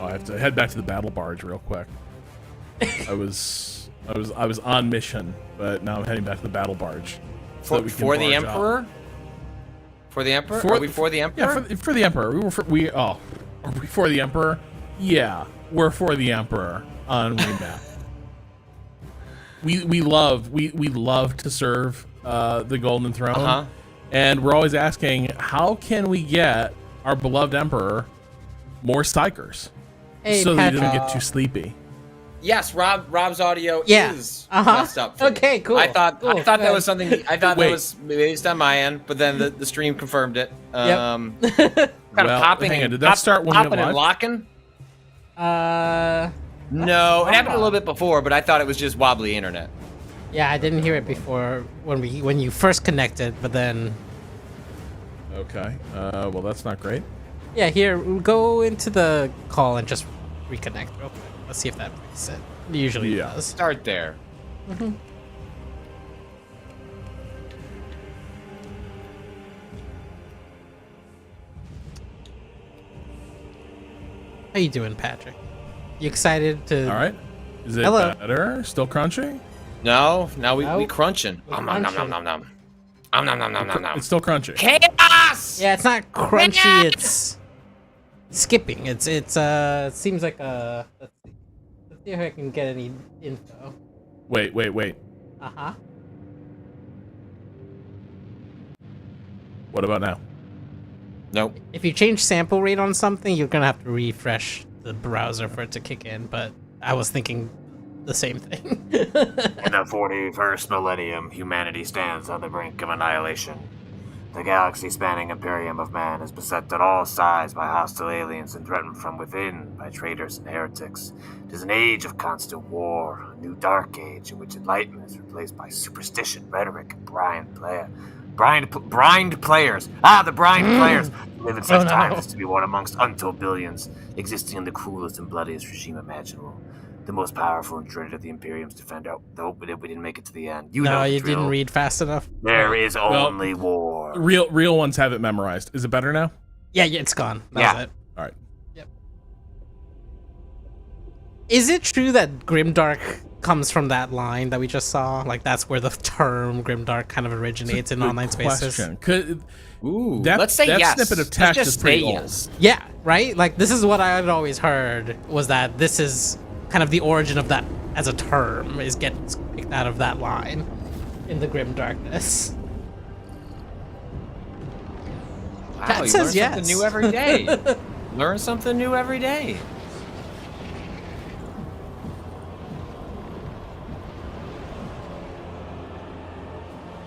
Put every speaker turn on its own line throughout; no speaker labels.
Oh, I have to head back to the battle barge real quick. I was on mission, but now I'm heading back to the battle barge.
For the Emperor? For the Emperor? Are we for the Emperor?
Yeah, for the Emperor. Are we for the Emperor? Yeah, we're for the Emperor on Remap. we love to serve the Golden Throne, and we're always asking, how can we get our beloved Emperor more psychers so that he doesn't get too sleepy?
Yes, Rob's audio is messed up.
Okay, cool.
I thought that was something. I thought
Wait.
that was based on my end, but then the stream confirmed it.
Yep.
Kind of popping.
Hang on, did that start when you
popping
went
and
live?
locking? No, it happened a little bit before, but I thought it was just wobbly internet.
Yeah, I didn't hear it before when you first connected, but then.
Okay. Well, that's not great.
Yeah, here, go into the call and just reconnect real quick. Let's see if that makes it. It usually does.
Start there.
How you doing, Patrick? You excited to?
All right. Is it
Hello.
better? Still crunchy?
No, now we
Nope.
crunching.
We're
Nom nom nom
crunching.
nom nom nom nom nom nom nom nom.
It's still crunchy.
Chaos!
Yeah, it's not crunchy. It's skipping. It seems like a. Let's see if I can get any info.
Wait.
Uh-huh.
What about now?
Nope.
If you change sample rate on something, you're gonna have to refresh the browser for it to kick in. But I was thinking the same thing.
In the 41st millennium, humanity stands on the brink of annihilation. The galaxy-spanning Imperium of Man is beset on all sides by hostile aliens and threatened from within by traitors and heretics. It is an age of constant war, a new dark age in which enlightenment is replaced by superstition, rhetoric, and brined players. The brined players live in such times as to be one amongst untold billions, existing in the cruelest and bloodiest regime imaginable. The most powerful and dreaded of the Imperium's defender. Nope, we didn't make it to the end. You know the drill.
Didn't read fast enough.
There is only war.
Real ones have it memorized. Is it better now?
Yeah, it's gone. That was it.
All right.
Yep. Is it true that Grimdark comes from that line that we just saw? Like, that's where the term Grimdark kind of originates in online spaces?
Ooh,
that,
let's say
that
yes.
snippet of
Let's
text
just
is pretty
say
old.
yes.
Yeah, right? Like, this is what I had always heard, was that this is kind of the origin of that as a term, is gets picked out of that line in the Grimdarkness.
Wow,
Cat
you
says
learn
yes.
something new every day. Learn something new every day.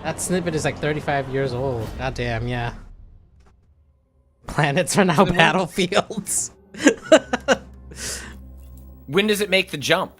That snippet is like 35 years old. Goddamn, yeah. Planets are now battlefields.
When does it make the jump?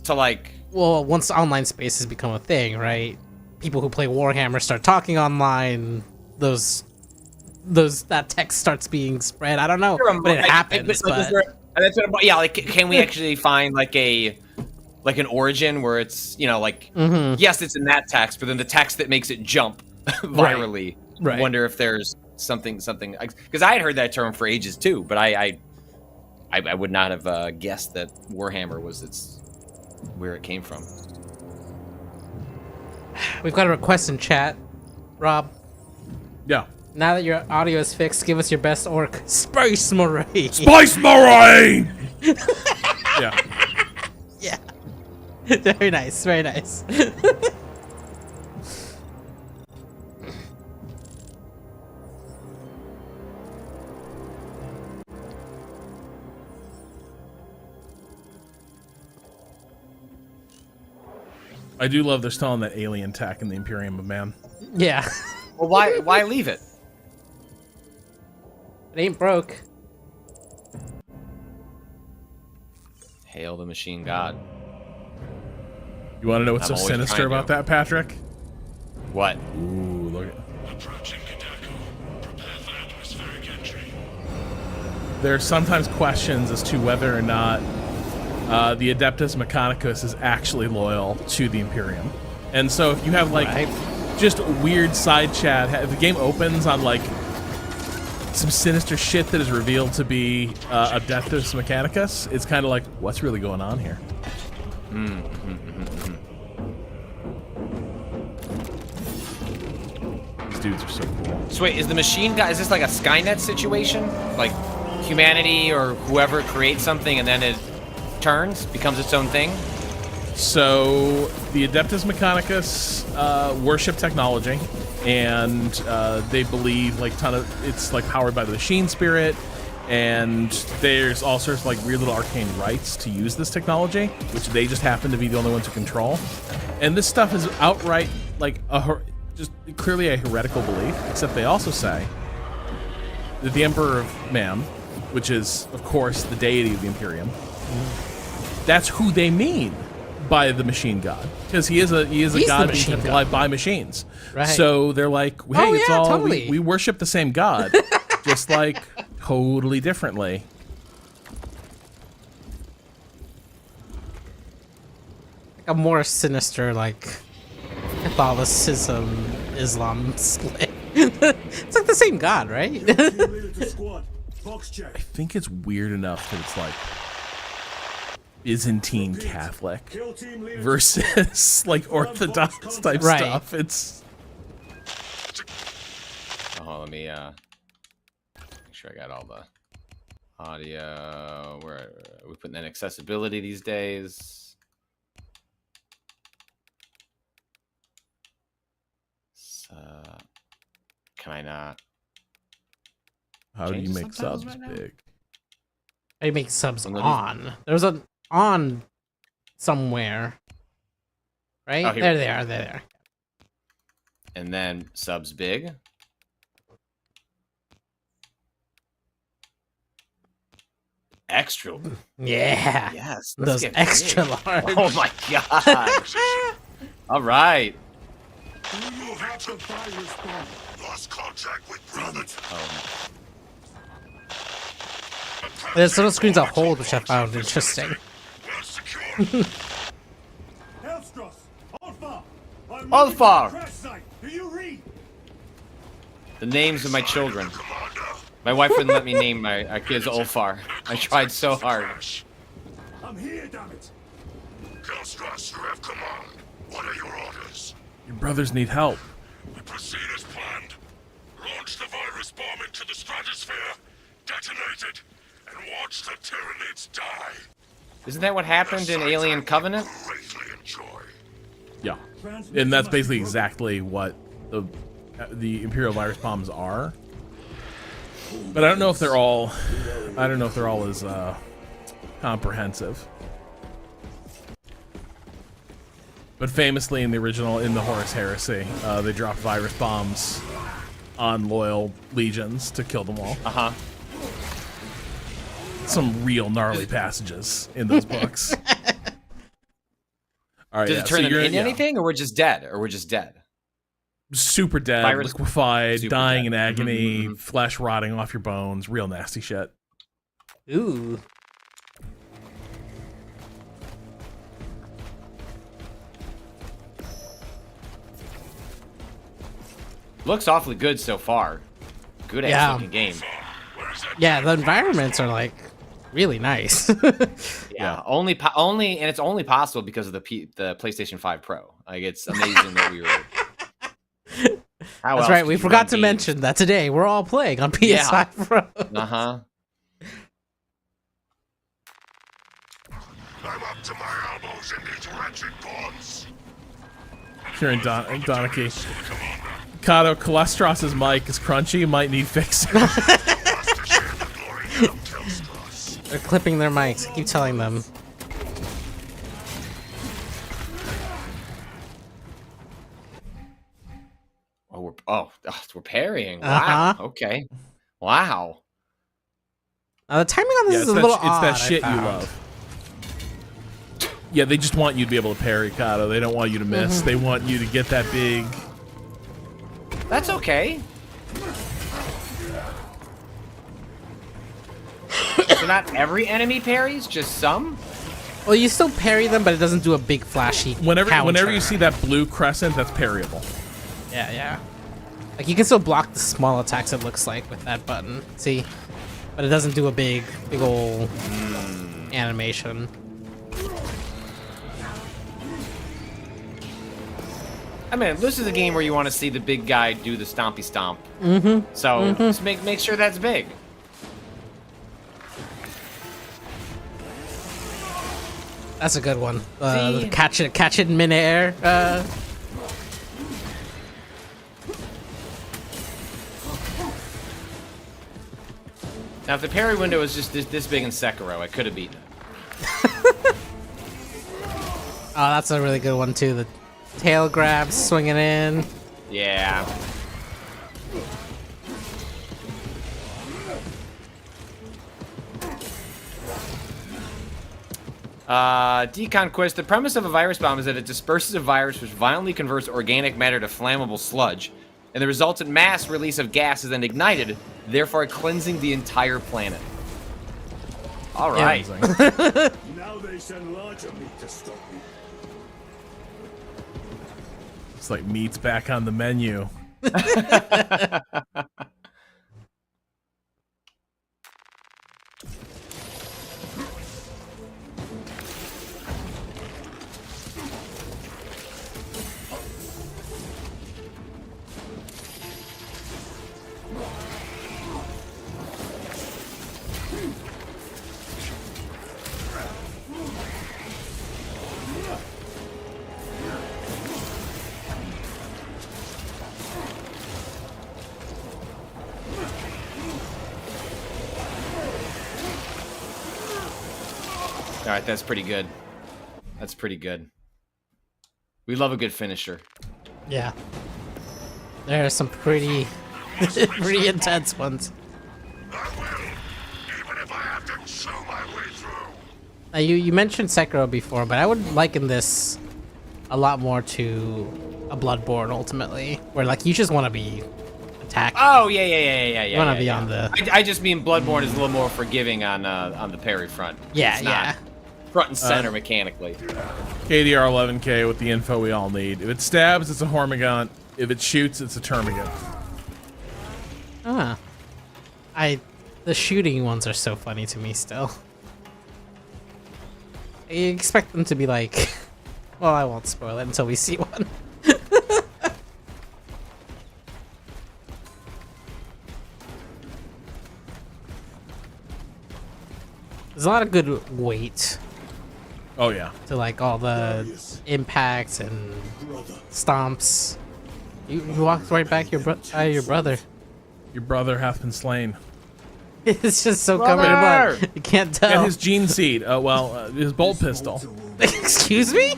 To like...
Well, once online spaces become a thing, right? People who play Warhammer start talking online. That text starts being spread. I don't know, but it happens.
Like, can we actually find like an origin where it's, you know, like, yes, it's in that text, but then the text that makes it jump virally.
Right.
Wonder if there's something, because I had heard that term for ages too, but I would not have guessed that Warhammer was where it came from.
We've got a request in chat, Rob.
Yeah.
Now that your audio is fixed, give us your best orc, Space Marine.
Spice Marine! Yeah.
Yeah. Very nice, very nice.
I do love they're still on that alien tech in the Imperium of Man.
Yeah.
Well, why leave it?
It ain't broke.
Hail the machine god.
You want to know what's
I'm
so
always
sinister
trying to.
about that, Patrick?
What?
Ooh, look at...
Approaching Cado. Prepare for atmospheric entry.
There are sometimes questions as to whether or not the Adeptus Mechanicus is actually loyal to the Imperium. And so if you have, like, just weird side chat, if the game opens on, like, some sinister shit that is revealed to be Adeptus Mechanicus, it's kind of like, what's really going on here? These dudes are so cool.
So wait, is the machine guy, is this like a Skynet situation? Like humanity or whoever creates something and then it turns, becomes its own thing?
So the Adeptus Mechanicus worship technology, and they believe like it's like powered by the machine spirit, and there's all sorts of like weird little arcane rites to use this technology, which they just happen to be the only ones who control. And this stuff is outright like just clearly a heretical belief, except they also say that the Emperor of Mam, which is of course the deity of the Imperium, that's who they mean by the machine god, because he is a god being kept alive by machines.
Right.
So they're like, hey, it's all
totally.
we worship the same god, just like totally differently.
Like a more sinister, like Catholicism, Islam split. It's like the same god, right?
I think it's weird enough that it's like Byzantine Catholic versus like Orthodox type stuff. It's
let me make sure I got all the audio. Where are we putting in accessibility these days? Can I not?
How do you make subs
right now?
big?
How do you make subs on? There's an on somewhere, right?
Oh, here
there
we
they
go.
are. There they are.
And then subs big. Extra.
Yeah.
Yes. let's
Those
get
extra
big.
large.
Oh my god. All right.
Do you have the virus bomb? Lost contact with brother.
Oh.
There's little screens of hold, which I found interesting.
Well secured.
Elstros, Alpha, I'm
Alpha!
moving to the crash site. Do you read?
The names of my children.
Commander.
My wife wouldn't let me name our kids Ulfar. I tried so hard.
I'm here, damn it.
Kelstras, you have command. What are your orders?
Your brothers need help.
We proceed as planned. Launch the virus bomb into the stratosphere, detonate it, and watch the Tyranids die.
Isn't that what happened in Alien Covenant?
Greatly enjoy.
Yeah, and that's basically exactly what the Imperial virus bombs are. But I don't know if they're all. I don't know if they're all as comprehensive. But famously, in the original, in the Horus Heresy, they dropped virus bombs on loyal legions to kill them all.
Uh-huh.
Some real gnarly passages in those books. All right,
Did it turn them into anything, or we're just dead? Or we're just dead?
Super dead,
Virus-
liquefied,
Super
dying
dead.
in agony,
Mhm.
flesh rotting off your bones, real nasty shit.
Ooh.
Looks awfully good so far. Good ass
Yeah.
looking game.
Yeah, the environments are like really nice.
Yeah, only and it's only possible because of the PlayStation 5 Pro. Like, it's amazing that we were. How
That's
else
right.
could
We
you
forgot
run
to
games?
mention that today we're all playing on PS5 Pro.
Uh-huh.
I'm up to my elbows in these wretched bonds.
Here in Donachie. Cado, Cholesteros's mic is crunchy, might need fixing.
Must share the glory of Kelstras.
They're clipping their mics. I keep telling them.
We're parrying. Wow.
Uh-huh.
Okay. Wow.
The timing on this
Yeah,
is
it's
a
that,
little
it's
odd.
that
I
shit you
found.
love. Yeah, they just want you to be able to parry, Cado. They don't want you to miss. They want you to get that big.
That's okay. So not every enemy parries, just some?
Well, you still parry them, but it doesn't do a big flashy.
Whenever
counter.
you see that blue crescent, that's parryable.
Yeah, yeah. Like, you can still block the small attacks, it looks like, with that button. See? But it doesn't do a big ol' animation.
I mean, this is a game where you want to see the big guy do the stompy stomp. Mm-hmm. So just make sure that's big.
That's a good one. Catch it in midair.
Now, if the parry window was just this big in Sekiro, I could have beaten it.
Oh, that's a really good one too. The tail grabs, swinging in.
Yeah. Decon Quest. The premise of a virus bomb is that it disperses a virus which violently converts organic matter to flammable sludge, and the resultant mass release of gas is then ignited, therefore cleansing the entire planet. All right.
Now they send larger meat to stop me.
It's like meat's back on the menu.
All right, that's pretty good. That's pretty good. We love a good finisher.
Yeah. There are some pretty, pretty intense ones.
I will, even if I have to chew my way through.
Now, you mentioned Sekiro before, but I would liken this a lot more to a Bloodborne ultimately, where like you just want to be attacked.
Oh yeah.
You want to be on the.
I just mean Bloodborne is a little more forgiving on the parry front.
Yeah,
It's not front and center mechanically.
KDR 11K with the info we all need. If it stabs, it's a Hormigaunt. If it shoots, it's a Termagant.
Ah, the shooting ones are so funny to me still. I expect them to be like, well, I won't spoil it until we see one. There's a lot of good weight
Oh yeah.
to like all the impacts and stomps. You walked right back your brother.
Your brother hath been slain.
It's just so covered in blood. You can't tell.
And his gene seed. His bolt pistol.
Excuse me?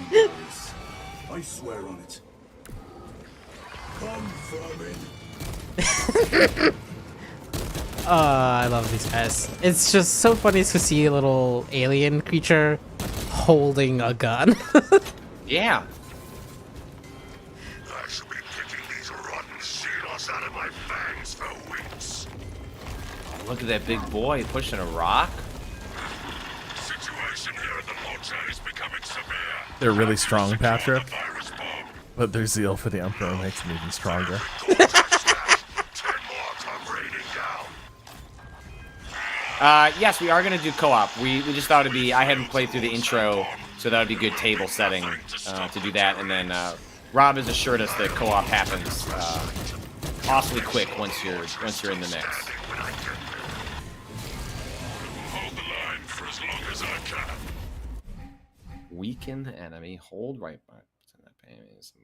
I swear on it. Come, vermin.
I love these guys. It's just so funny to see a little alien creature holding a gun.
Yeah.
I should be picking these rotten seals out of my fangs for weeks.
Look at that big boy pushing a rock.
Situation here at the Mocha is becoming severe.
They're really strong, Patrick.
The virus bomb.
But their zeal for the Emperor makes them even stronger.
10 more come raining down.
Yes, we are gonna do co-op. We just thought it'd be. I hadn't played through the intro, so that would be good table setting to do that. And then Rob has assured us that co-op happens awfully quick once you're in the mix.
Hold the line for as long as I can.
Weaken the enemy. Hold right button.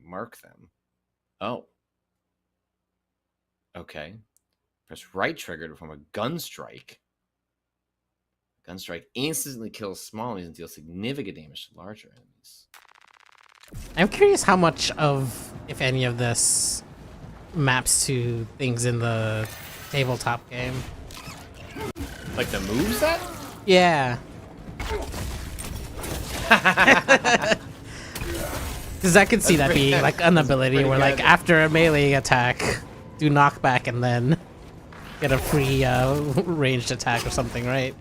Mark them. Oh. Okay. Press right trigger to perform a gun strike. Gun strike instantly kills small enemies and deals significant damage to larger enemies.
I'm curious how much of, if any of this, maps to things in the tabletop game.
Like the moveset?
Yeah. Because I could see that being like an ability where, like, after a melee attack, do knockback and then get a free ranged attack or something, right?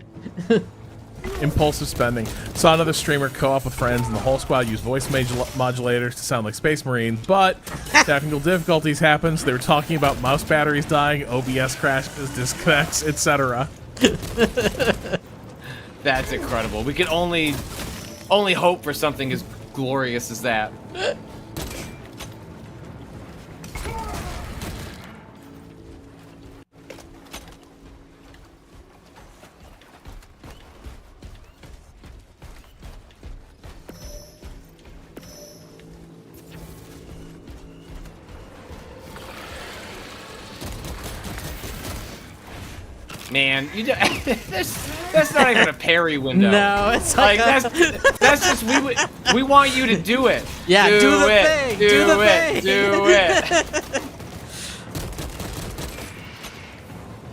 Impulsive spending. Saw another streamer co-op with friends, and the whole squad used voice modulators to sound like Space Marines, but technical difficulties happened, so they were talking about mouse batteries dying, OBS crashes, disconnects, etc.
That's incredible. We can only hope for something as glorious as that. Man, that's not even a parry window.
No, it's like
that's just we want you to do it.
Yeah, do the
it,
thing.
Do
the
it.
thing.
Do it.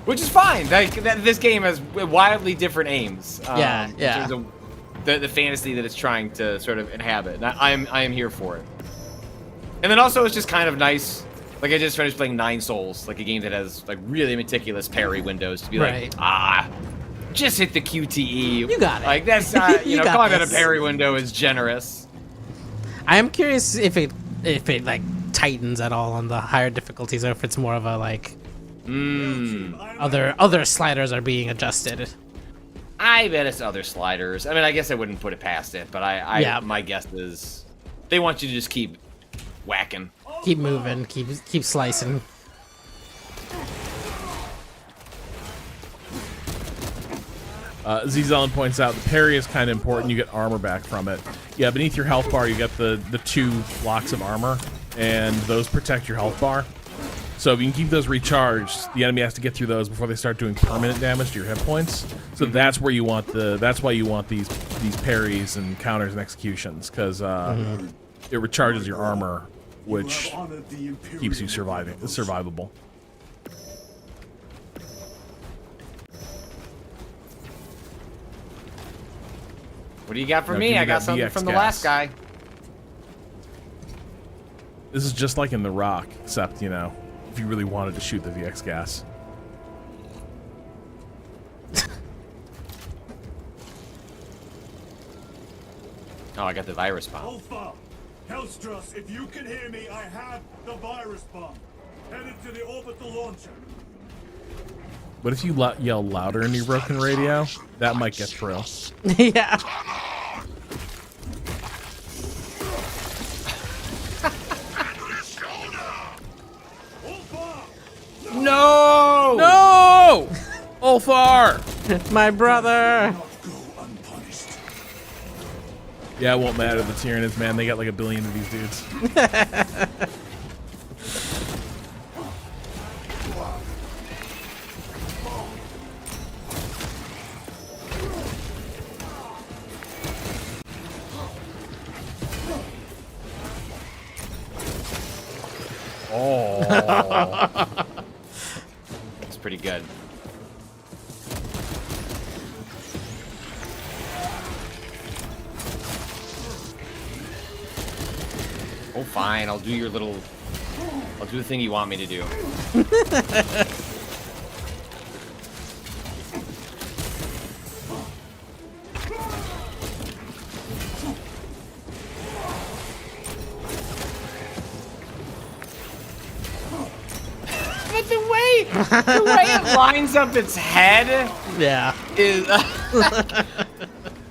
Which is fine. This game has wildly different aims.
Yeah.
In terms of the fantasy that it's trying to sort of inhabit. And I am here for it. And then also it's just kind of nice. Like, I just finished playing 9 Souls, like a game that has like really meticulous parry windows to be like, just hit the QTE.
You got it.
Like, that's you know, calling that a parry window is generous.
I am curious if it like tightens at all on the higher difficulties, or if it's more of a like other sliders are being adjusted.
I bet it's other sliders. I mean, I guess I wouldn't put it past it, but my guess is they want you to just keep whacking.
Keep moving, keep slicing.
Z-Zelen points out the parry is kind of important. You get armor back from it. Yeah, beneath your health bar, you get the 2 blocks of armor, and those protect your health bar. So if you can keep those recharged, the enemy has to get through those before they start doing permanent damage to your hit points. So that's where you want that's why you want these parries and counters and executions, because it recharges your armor, which keeps you survivable.
What do you got for me? I got something from the last guy.
This is just like in The Rock, except, you know, if you really wanted to shoot the VX gas.
Oh, I got the virus bomb.
Alpha! Hellstress, if you can hear me, I have the virus bomb. Headed to the orbital launcher.
But if you yell louder in your broken radio, that might get through.
Yeah.
No!
No! Ulfar!
My brother!
Yeah, it won't matter. The Tyranids, man, they got like 1 billion of these dudes. Oh.
It's pretty good. Oh, fine. I'll do the thing you want me to do. But the way it lines up its head,
Yeah.
is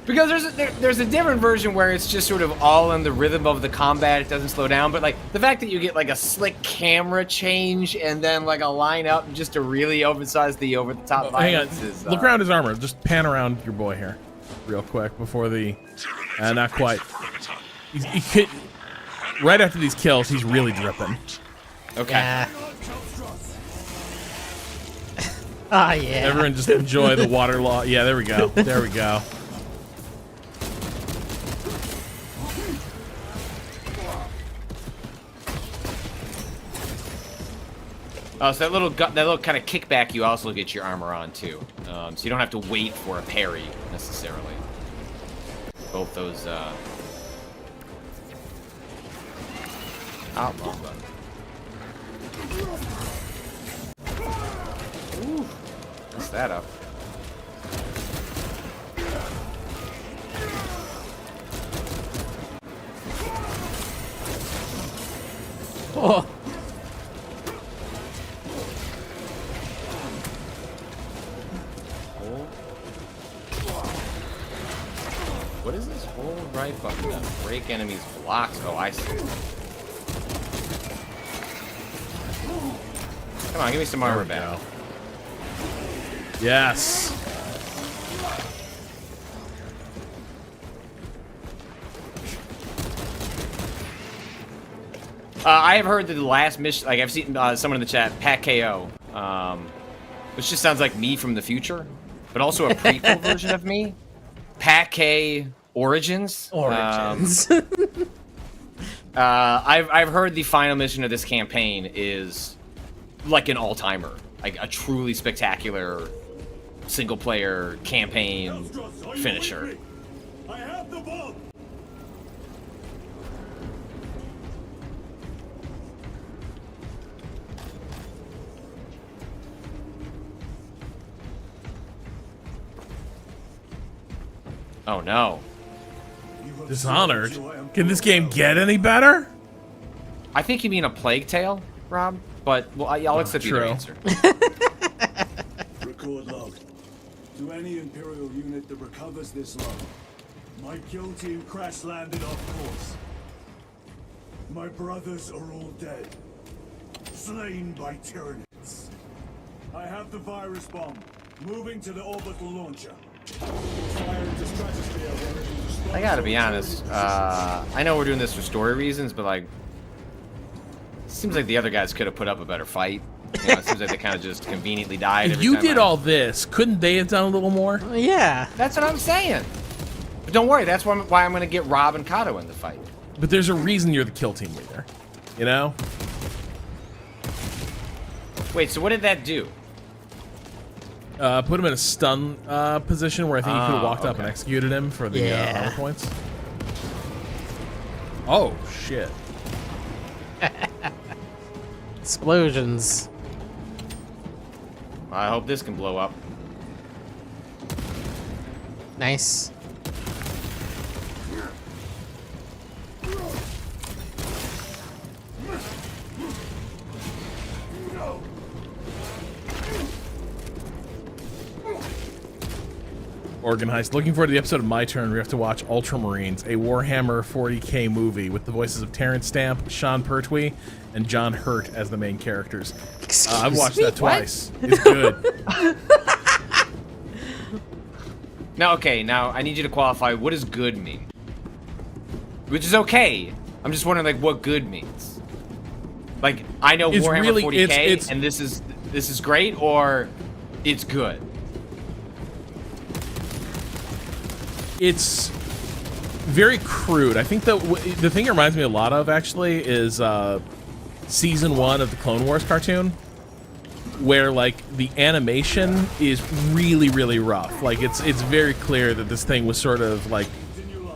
because there's a different version where it's just sort of all in the rhythm of the combat. It doesn't slow down, but like the fact that you get like a slick camera change and then like a line up just to really emphasize the over the top violence is.
Look around his armor. Just pan around your boy here, real quick before the. Not quite. He could, right after these kills, he's really dripping.
Okay.
Yeah. Oh yeah.
Everyone just enjoy the water law. Yeah, there we go. There we go.
Oh, so that little kind of kickback you also get your armor on too, so you don't have to wait for a parry necessarily. Both those. Oh, wrong button. Ooh, messed that up.
Oh.
What is this? Hold right button to break enemies' blocks. Oh, I see. Come on, give me some armor back.
Yes.
I have heard that the last mission, like I've seen someone in the chat, Pat KO, which just sounds like me from the future, but also a prequel version of me. Pat K Origins. I've heard the final mission of this campaign is like an all-timer, like a truly spectacular single-player campaign finisher.
I have the bomb.
Oh no.
Dishonored? Can this game get any better?
I think you mean a Plague Tale, Rob, but well, I'll accept either
true.
answer.
Record log. To any Imperial unit that recovers this log, my kill team crash landed off course. My brothers are all dead, slain by tyrannids. I have the virus bomb, moving to the orbital launcher. Fire into stratosphere where it will dispose
I gotta be
of
honest.
tyrannids.
I know we're doing this for story reasons, but like, seems like the other guys could have put up a better fight. You know, it seems like they kind of just conveniently died.
If
every
you
time
did
I-
all this, couldn't they have done a little more?
Yeah.
That's what I'm saying. But don't worry, that's why I'm gonna get Rob and Cado in the fight.
But there's a reason you're the kill team leader. You know?
Wait, so what did that do?
Put him in a stun position where I think you could have walked up and
okay.
executed him for the
Yeah.
armor points. Oh, shit.
Explosions.
I hope this can blow up.
Nice.
Organ Heist. Looking forward to the episode of My Turn. We have to watch Ultramarines, a Warhammer 40k movie with the voices of Terrence Stamp, Sean Pertwee, and John Hurt as the main characters. I've watched that twice. It's good.
Now, okay, now I need you to qualify. What does good mean? Which is okay. I'm just wondering, like, what good means. Like, I know
It's
Warhammer
really-
40k,
it's-
and this is great, or it's good.
It's very crude. I think the thing it reminds me a lot of, actually, is season 1 of the Clone Wars cartoon, where like the animation is really, really rough. Like it's very clear that this thing was sort of like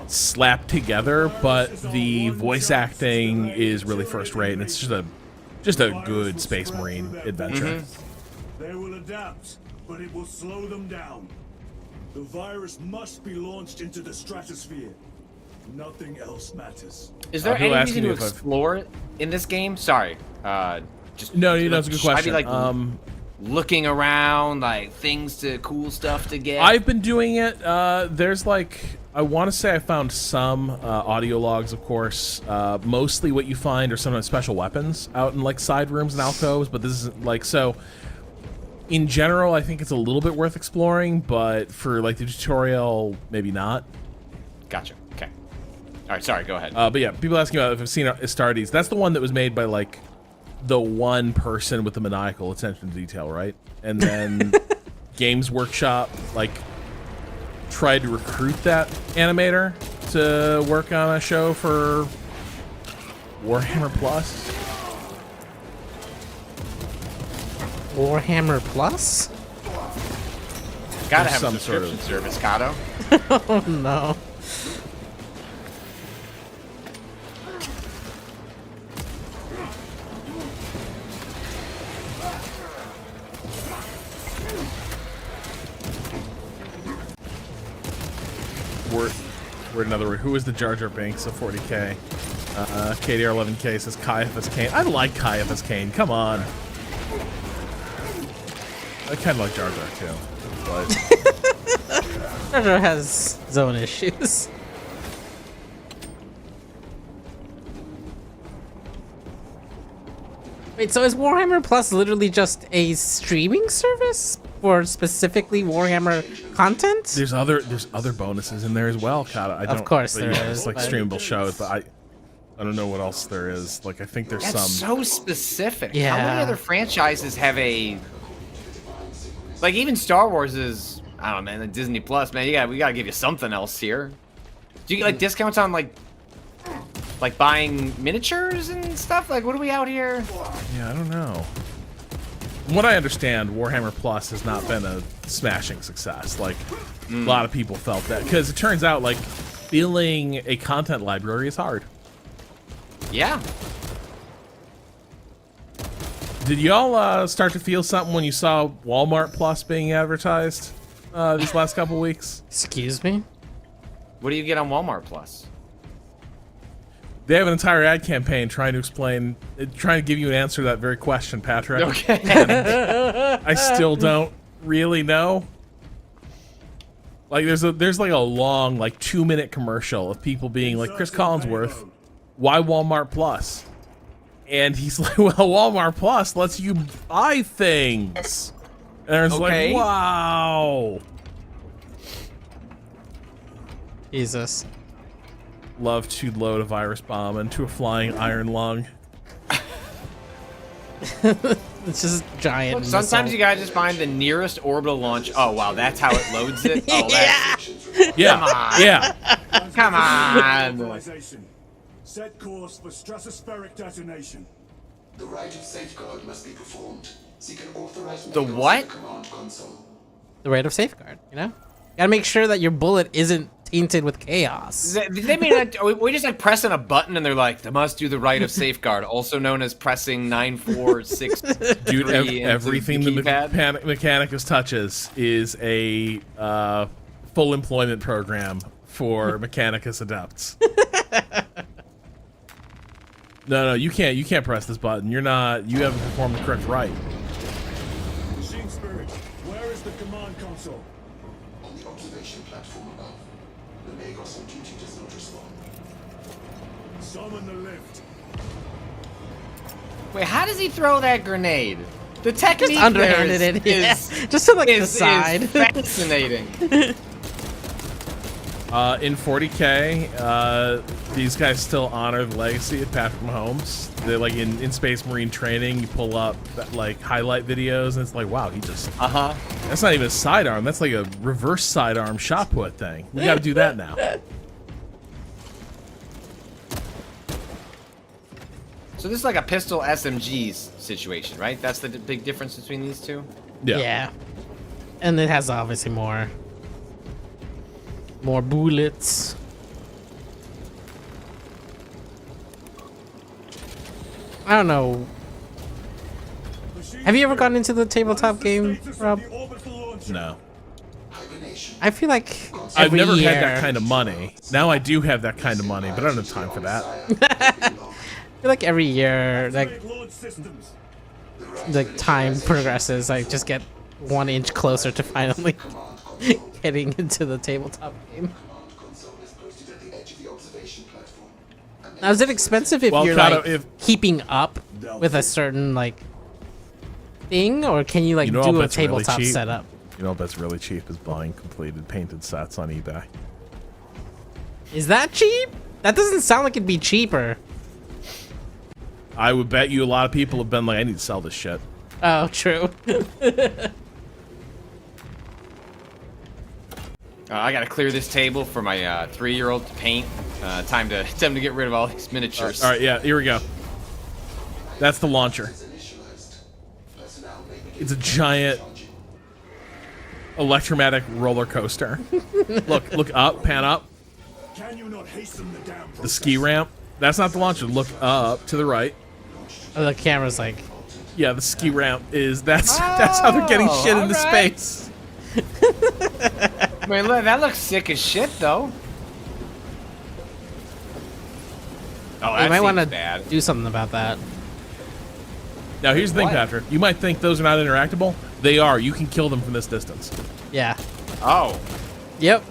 slapped together, but the voice acting is really first rate, and it's just a good Space Marine adventure.
They will adapt, but it will slow them down. The virus must be launched into the stratosphere. Nothing else matters.
Is there
who
any
asked
reason
me
to
if I've-
explore it in this game? Sorry. Just
No, that's a good
should I
question.
be like looking around, like things to cool stuff to get?
I've been doing it. There's like, I want to say I found some audio logs, of course. Mostly what you find are sometimes special weapons out in like side rooms and alcoves, but this isn't like, so in general, I think it's a little bit worth exploring, but for like the tutorial, maybe not.
Gotcha. Okay. All right. Sorry. Go ahead.
But yeah, people asking about if I've seen Astartes. That's the one that was made by like the one person with the maniacal attention to detail, right? And then Games Workshop like tried to recruit that animator to work on a show for Warhammer Plus.
Warhammer Plus?
Gotta have a
some sort
subscription
of-
service, Cado.
Oh no.
Word another word. Who is the Jar Jar Binks of 40k? KDR11K says Caiaphas Kane. I like Caiaphas Kane. Come on. I kind of like Jar Jar too. But
Jar Jar has his own issues. Wait, so is Warhammer Plus literally just a streaming service for specifically Warhammer content?
there's other bonuses in there as well, Cado.
Of course
but
there
yeah,
is,
it's like
but-
streamable shows, but I don't know what else there is. Like I think there's
That's
some.
so specific. How
Yeah.
many other franchises have a like even Star Wars is I don't know, man, the Disney Plus, man, we gotta give you something else here. Do you get like discounts on like buying miniatures and stuff? Like what are we out here?
Yeah, I don't know. From what I understand, Warhammer Plus has not been a smashing success. Like a lot of people felt that because it turns out like filling a content library is hard.
Yeah.
Did y'all start to feel something when you saw Walmart Plus being advertised these last couple weeks?
Excuse me?
What do you get on Walmart Plus?
They have an entire ad campaign trying to give you an answer to that very question, Patrick.
Okay.
I still don't really know. Like there's like a long 2-minute commercial of people being like, Chris Collinsworth, why Walmart Plus? And he's like, well, Walmart Plus lets you buy things. And everyone's
Okay.
like, wow.
Jesus.
Love to load a virus bomb into a flying iron lung.
It's just giant.
Look, sometimes
missile.
you gotta just find the nearest orbital launch. Oh wow, that's how it loads it. Oh, that's,
Yeah,
Come on.
yeah.
Come on.
Authorization. Set course for stratospheric detonation.
The rite of safeguard must be performed. Seek an authorized
The
manual
what?
from the command console.
The rate of safeguard, you know? Gotta make sure that your bullet isn't tainted with chaos.
They mean that we just like pressing a button and they're like, they must do the rite of safeguard, also known as pressing 946.
Dude, everything the
keypad.
Mechanicus touches is a full employment program for Mechanicus adepts. No, you can't press this button. You haven't performed the correct rite.
Machine Spirit, where is the command console?
On the observation platform above. The Magos on duty does not respond.
Summon the lift.
Wait, how does he throw that grenade? The technique
Just underhanded
there
it,
is,
yeah. Just to like the
is
side.
fascinating.
In 40K, these guys still honor the legacy of Patrick Mahomes. They like in Space Marine training, you pull up like highlight videos, and it's like, wow, he just that's not even a sidearm. That's like a reverse sidearm shot put thing. We got to do that now.
So this is like a pistol SMG situation, right? That's the big difference between these two?
Yeah. And it has obviously more bullets. I don't know. Have you ever gotten into the tabletop game, Rob?
No.
Hibernation.
I feel like
I've
every
never
year,
had that kind of money. Now I do have that kind of money, but I don't have time for that.
I feel like every year, like
Launch systems.
the time progresses, I just get 1 inch closer to finally getting into the tabletop game.
Command console is posted at the edge of the observation platform. And
Now, is it expensive if
Well,
you're
Cado,
like
if-
keeping up with a certain like thing, or can you like
You know, I'll
do a
bet it's really
tabletop
cheap.
setup?
You know that's really cheap is buying completed painted sets on eBay.
Is that cheap? That doesn't sound like it'd be cheaper.
I would bet you a lot of people have been like, I need to sell this shit.
Oh, true.
I gotta clear this table for my 3-year-old to paint. Time to get rid of all these miniatures.
All right, yeah, here we go. That's the launcher.
initialized. Personnel may begin
It's a giant electromagnetic roller coaster. Look up, pan up.
Can you not hasten the damn
The
process?
ski ramp. That's not the launcher. Look up to the right.
Oh, the camera's like,
Yeah, the ski ramp is that's how they're getting shit into
alright.
space.
Man, look, that looks sick as shit, though. Oh,
You
that
might want to
seems bad.
do something about that.
Now, here's the thing,
What?
Patrick. You might think those are not interactable. They are. You can kill them from this distance.
Yeah.
Oh.
Yep.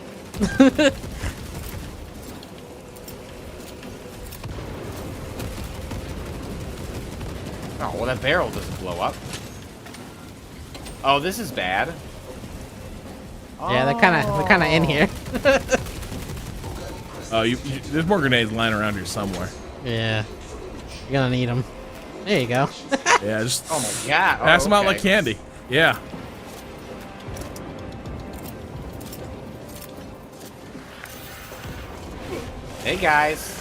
Oh, well, that barrel doesn't blow up. Oh, this is bad.
Yeah, they're kind of in here.
Oh, there's more grenades lying around here somewhere.
Yeah. You're gonna need them. There you go.
Yeah, just
Oh my god.
pass
Oh,
them out
okay.
like candy. Yeah.
Hey, guys.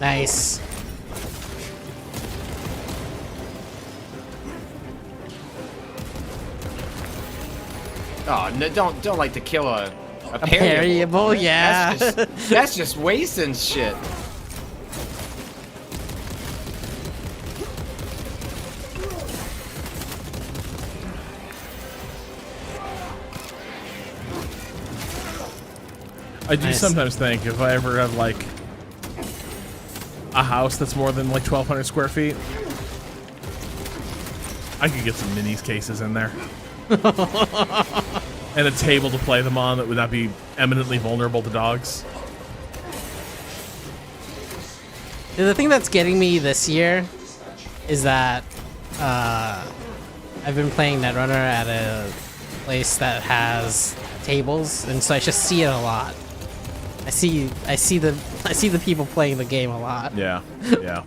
Nice.
Oh, no, don't like to kill a
Variable, yeah.
That's just wasting shit.
I do
Nice.
sometimes think if I ever have like a house that's more than like 1,200 square feet, I could get some minis cases in there. And a table to play them on that would not be eminently vulnerable to dogs.
The thing that's getting me this year is that I've been playing Netrunner at a place that has tables, and so I just see it a lot. I see the people playing the game a lot.
Yeah, yeah.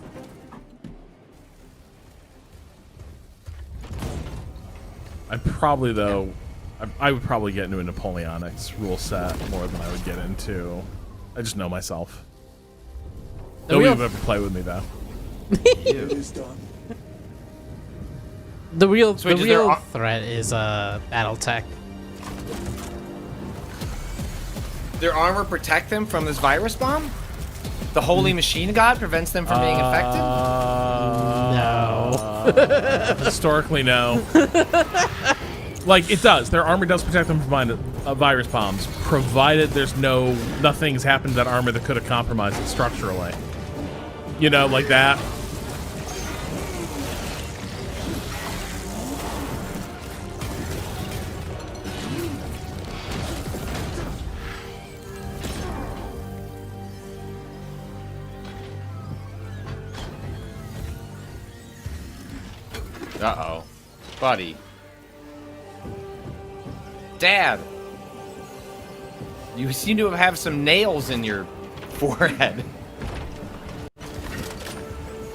I probably though, I would probably get into a Napoleonics rule set more than I would get into. I just know myself. Nobody would ever play with me though.
It is done.
The real
So wait, is there
threat is BattleTech.
Their armor protect them from this virus bomb? The holy machine god prevents them from being infected?
No.
Historically, no. Like, it does. Their armor does protect them from virus bombs, provided there's nothing's happened to that armor that could have compromised it structurally. You know, like that.
Uh-oh. Buddy. Dad! You seem to have some nails in your forehead.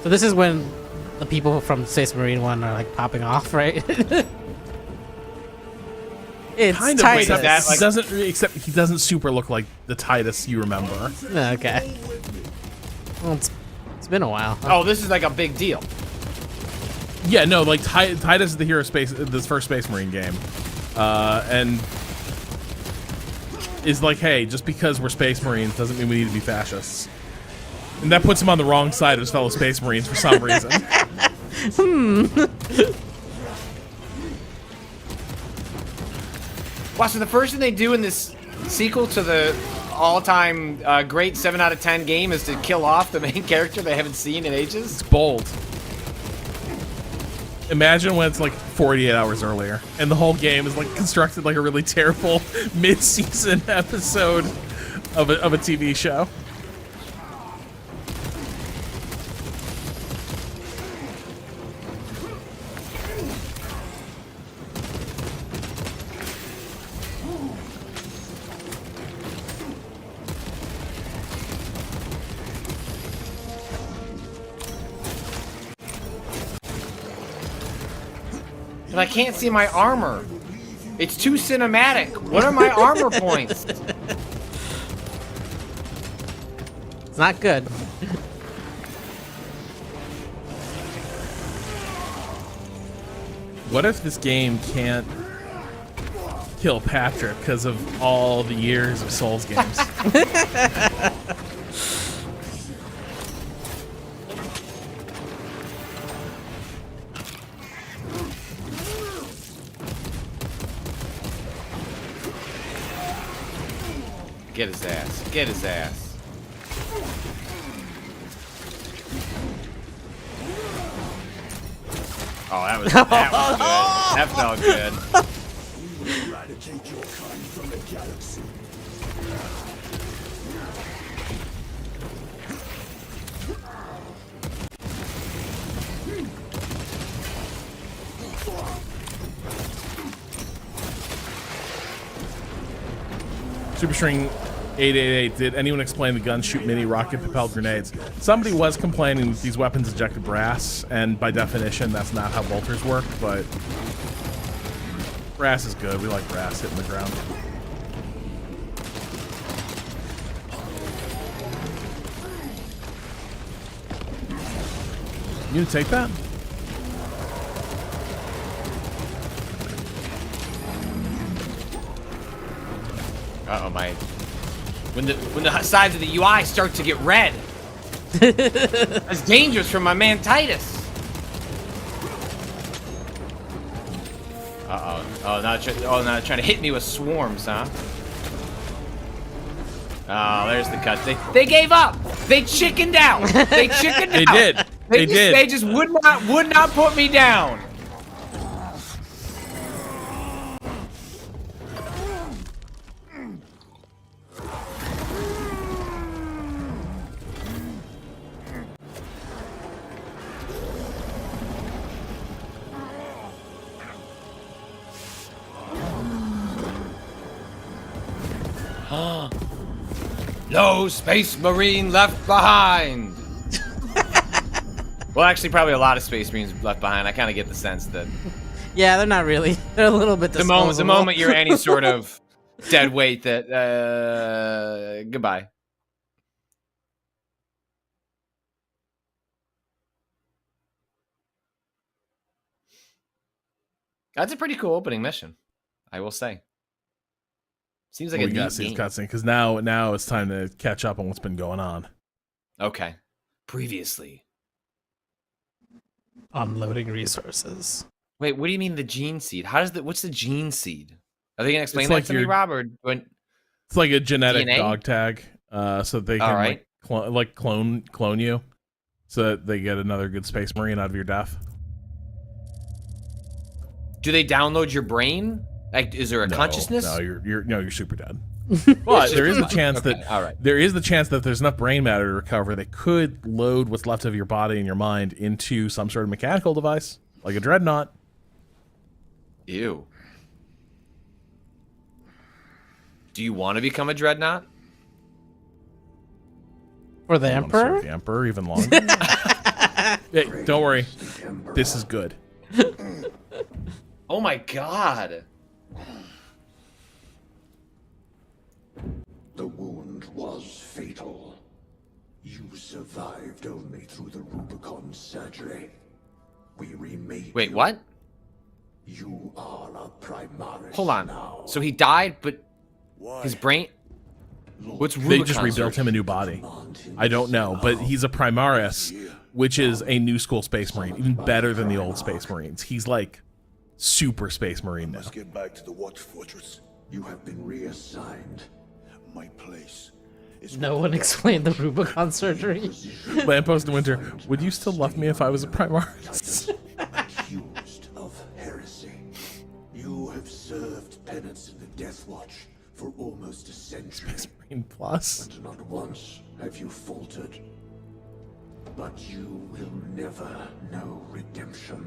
So this is when the people from Space Marine 1 are like popping off, right? It's
Kind of,
Titus.
except,
that, like-
except he doesn't super look like the Titus you remember.
Okay. Well, it's been a while.
Oh, this is like a big deal.
Yeah, no, like Titus is the hero space, this first Space Marine game, and is like, hey, just because we're Space Marines doesn't mean we need to be fascists, and that puts him on the wrong side of his fellow Space Marines for some reason.
Wow, so the first thing they do in this sequel to the all-time great 7 out of 10 game is to kill off the main character they haven't seen in ages?
It's bold. Imagine when it's like 48 hours earlier, and the whole game is like constructed like a really terrible mid-season episode of a TV show.
But I can't see my armor. It's too cinematic. What are my armor points?
It's not good.
What if this game can't kill Patrick because of all the years of Souls games?
Get his Get his ass. Oh, that was good. That felt good.
We will eradicate your kind from the galaxy.
Super String 888. Did anyone explain the guns shoot mini rocket-propelled grenades? Somebody was complaining that these weapons ejected brass, and by definition, that's not how bolters work. But brass is good. We like brass hitting the ground. You gonna take that?
Uh-oh, my... When the sides of the UI start to get red. That's dangerous for my man Titus. Uh-oh. Oh, now they're trying to hit me with swarms, huh? Oh, there's the cut. They gave up. They chickened out. They chickened
They
out.
did. They did.
They just would not put me down. No Space Marine left behind. Well, actually, probably a lot of Space Marines left behind. I kind of get the sense that
Yeah, they're not really. They're a little bit disposable.
the moment you're any sort of dead weight, that goodbye. That's a pretty cool opening mission, I will say. Seems like
we
a
gotta
neat
see this
game.
cutscene because now it's time to catch up on what's been going on.
Okay. Previously.
Unloading resources.
Wait, what do you mean the gene seed? What's the gene seed? Are they gonna explain
It's
that
like
to me, Rob? Or when?
It's like a genetic
DNA?
dog tag, so they can
right.
clone you, so that they get another good Space Marine out of your death.
Do they download your brain? Like, is there a consciousness?
No, you're super dead. But there is the chance that
all right.
there is the chance that there's enough brain matter to recover. They could load what's left of your body and your mind into some sort of mechanical device, like a dreadnought.
Ew. Do you want to become a dreadnought?
For the
I wanna
Emperor?
serve the Emperor even longer. Hey, don't worry, this is good.
Oh my god.
The wound was fatal. You survived only through the Rubicon surgery. We remade
Wait,
you.
what?
You are a Primaris
Hold on.
now.
So he died, but his brain. What's
They
Rubicon
just rebuilt him a new body. I don't know, but he's a Primaris, which is a new school Space Marine, even better than the old Space Marines. He's like super Space Marine now.
Let's get back to the Watch Fortress.
You have been reassigned.
My place is
No one explained the Rubicon surgery.
Lamppost in Winter, would you still love me if I was a Primaris?
Accused of heresy. You have served penance in the Death Watch for almost a century.
Space Marine Plus.
And not once have you faltered. But you will never know redemption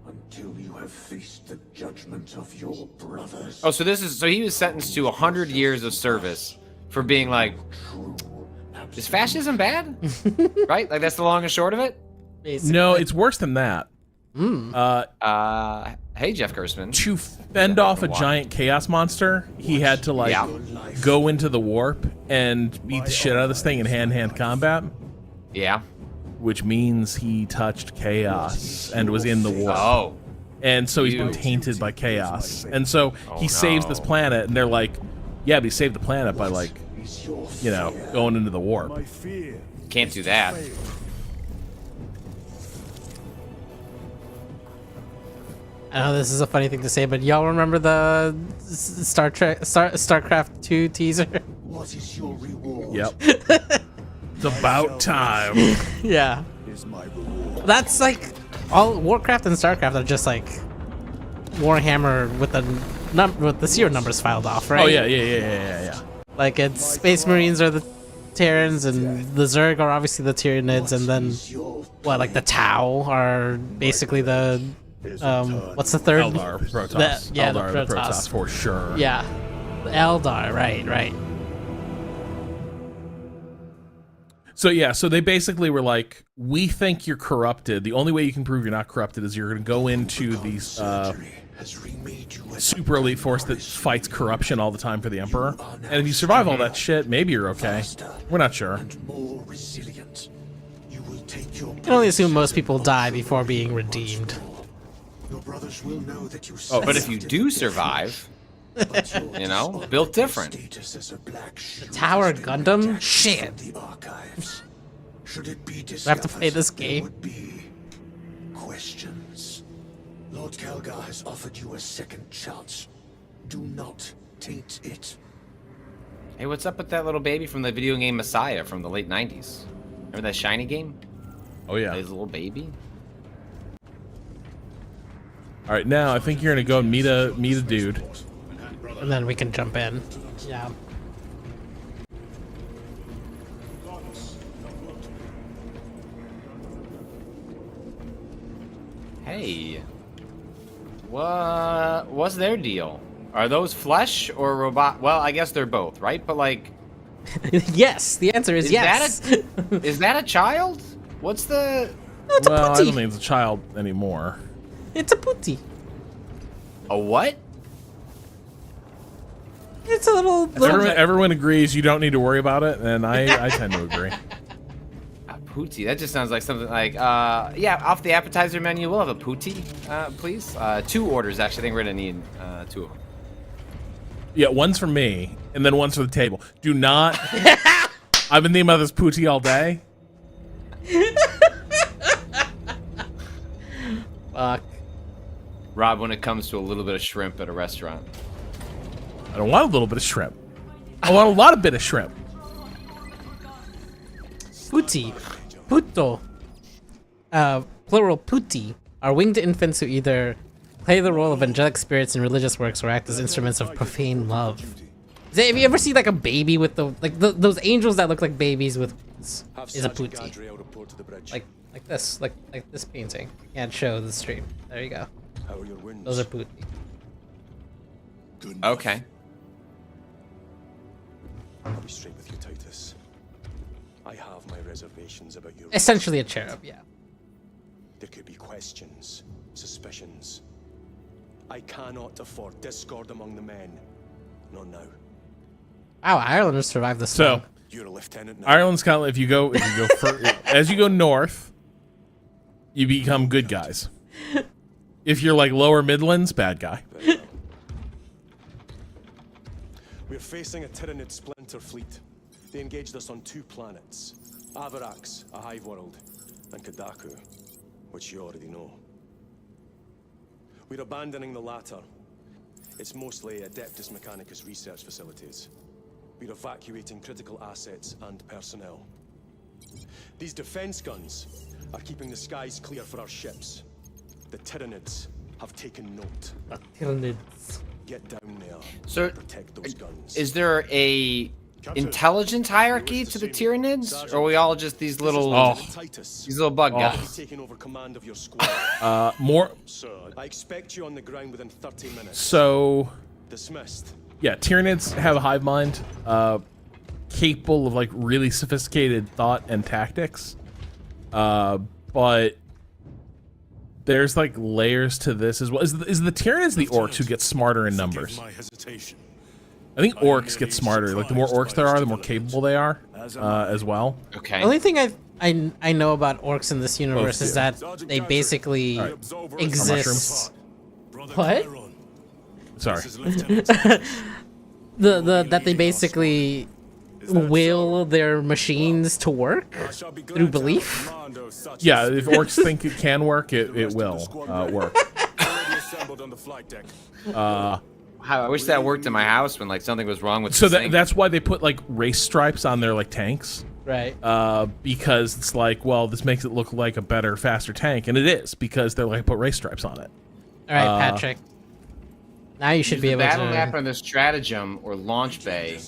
until you have faced the judgment of your brothers.
Oh, so he was sentenced to 100 years of service for being like, is fascism bad? Right? Like, that's the long and short of it?
Basically.
No, it's worse than that.
Hey, Jeff Gerstmann.
To fend off a giant chaos monster, he had to like go into the warp and beat the shit out of this thing in hand-to-hand combat,
Yeah.
which means he touched chaos and was in the warp.
Oh.
And so he's been tainted by chaos. And so he saves this planet, and they're like, yeah, but he saved the planet by like, you know, going into the warp.
my fear.
Can't do that.
I know this is a funny thing to say, but y'all remember the StarCraft 2 teaser?
What is your reward?
Yep. It's about time.
Yeah.
Is my reward.
That's like all Warcraft and Starcraft are just like Warhammer with the serial numbers filed off, right?
Oh yeah.
Like it's Space Marines are the Terrans and the Zerg are obviously the Tyranids, and then like the Tau are basically the what's the third?
Eldar, Protoss.
The
Eldar, the
Protoss.
Protoss for sure.
Yeah, the Eldar, right.
So yeah, so they basically were like, we think you're corrupted. The only way you can prove you're not corrupted is you're going to go into these super elite force that fights corruption all the time for the Emperor. And if you survive all that shit, maybe you're okay. We're not sure.
More resilient. You will take your
I can only assume most people die before being redeemed.
Your brothers will know that you
But if you do survive, you know, built different.
Tower Gundam? Shit.
The archives. Should it be
I have to play this
there
game.
would be questions. Lord Calgar has offered you a second chance. Do not taint it.
Hey, what's up with that little baby from the video game Messiah from the late 90s? Remember that shiny game?
Oh yeah.
His little baby?
All right, now I think you're gonna go meet a dude.
And then we can jump in. Yeah.
Hey. What's their deal? Are those flesh or robot? Well, I guess they're both, right? But like,
Yes, the answer is yes.
is that a child? What's the?
It's a
Well, I
putty.
don't think it's a child anymore.
It's a putty.
A what?
It's a little.
Everyone agrees you don't need to worry about it, and I tend to agree.
A pootie. That just sounds like something like, yeah, off the appetizer menu, we'll have a pootie, please. 2 orders, actually. I think we're gonna need 2 of them.
Yeah, one's for me, and then one's for the table. Do not. I've been thinking about this pootie all day.
Fuck.
Rob, when it comes to a little bit of shrimp at a restaurant.
I don't want a little bit of shrimp. I want a lot of bit of shrimp.
Putti. Putto. Plural putti are winged infants who either play the role of angelic spirits in religious works or act as instruments of profane love. Have you ever seen like a baby with those angels that look like babies with is a putti? Like this, like this painting. I can't show the stream. There you go. Those are putti.
Okay.
I'll be straight with you, Titus. I have my reservations about your...
Essentially a cherub, yeah.
There could be questions, suspicions. I cannot afford discord among the men. Not now.
Wow, Ireland has survived this
So
long.
You're a lieutenant now.
Ireland's kind of, if you go as you go north, you become good guys. If you're like lower Midlands, bad guy.
We're facing a Tyranid splinter fleet. They engaged us on 2 planets. Avarax, a hive world, and Kadaku, which you already know. We're abandoning the latter. It's mostly Adeptus Mechanicus research facilities. We're evacuating critical assets and personnel. These defense guns are keeping the skies clear for our ships. The Tyranids have taken note.
Tyranids.
Get down there.
So,
Protect those guns.
is there a intelligence hierarchy to the Tyranids, or are we all just these little these little bug guys?
Taking over command of your squad.
More.
Sir, I expect you on the ground within 30 minutes.
So,
Dismissed.
yeah, Tyranids have a hive mind, capable of like really sophisticated thought and tactics. But there's like layers to this as well. Is the Tyranids the orcs who get smarter in numbers? I think orcs get smarter. Like the more orcs there are, the more capable they are, as well.
Okay.
The only thing I know about orcs in this universe is that they basically exist. What?
Sorry.
That they basically will their machines to work through belief.
Yeah, if orcs think it can work, it will work.
I wish that worked in my house when like something was wrong with
So
the sink.
that's why they put like race stripes on their like tanks.
Right.
Because it's like, well, this makes it look like a better, faster tank, and it is because they're like put race stripes on it.
All right, Patrick. Now you should
Use
be
the
able
battle
to.
map on the stratagem or launch bay.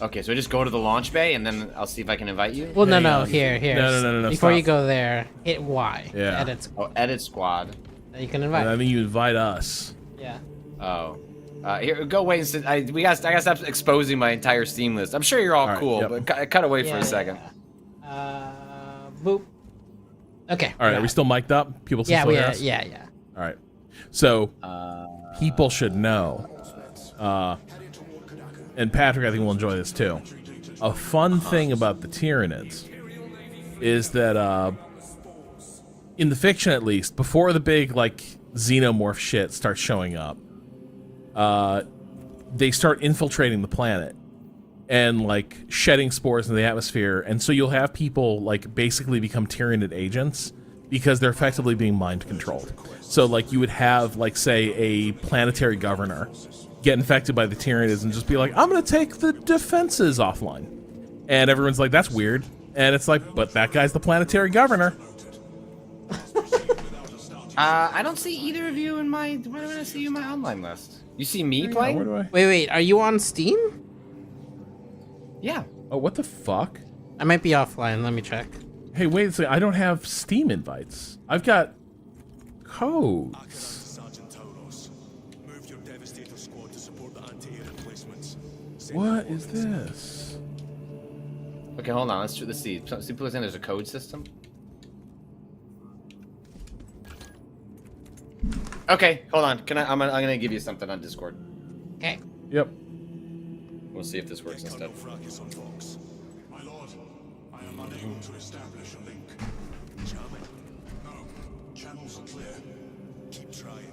Okay, so I just go to the launch bay and then I'll see if I can invite you.
Well, no, here.
No,
Before you
stop.
go there, hit Y.
Yeah.
Edit.
Oh, edit squad.
You can invite.
And I think you invite us.
Yeah.
Oh. Here, go wait and sit. I gotta stop exposing my entire Steam list. I'm sure you're all
right,
cool,
yep.
but cut away for a second.
Boop. Okay.
All right, are we still mic'd up? People still hear us?
Yeah.
All right. So people should know, and Patrick, I think will enjoy this too. A fun thing about the Tyranids is that in the fiction, at least, before the big like xenomorph shit starts showing up, they start infiltrating the planet and like shedding spores into the atmosphere, and so you'll have people like basically become Tyranid agents because they're effectively being mind controlled. So like you would have like say a planetary governor get infected by the Tyranids and just be like, I'm gonna take the defenses offline, and everyone's like, that's weird, and it's like, but that guy's the planetary governor.
I don't see either of you in my. Why do I see you in my online list? You see me playing?
Where do I?
Wait. Are you on Steam?
Yeah.
Oh, what the fuck?
I might be offline. Let me check.
Hey, wait a second. I don't have Steam invites. I've got codes.
Sergeant Tauros. Move your Devastator squad to support the anti-air replacements.
What is this?
Okay, hold on. Let's see. See, people saying there's a code system. Okay, hold on. I'm gonna give you something on Discord.
Okay.
Yep.
We'll see if this works instead.
Fracas on Vox.
My lord, I am unable to establish a link.
Jamming.
No, channels are clear.
Keep trying.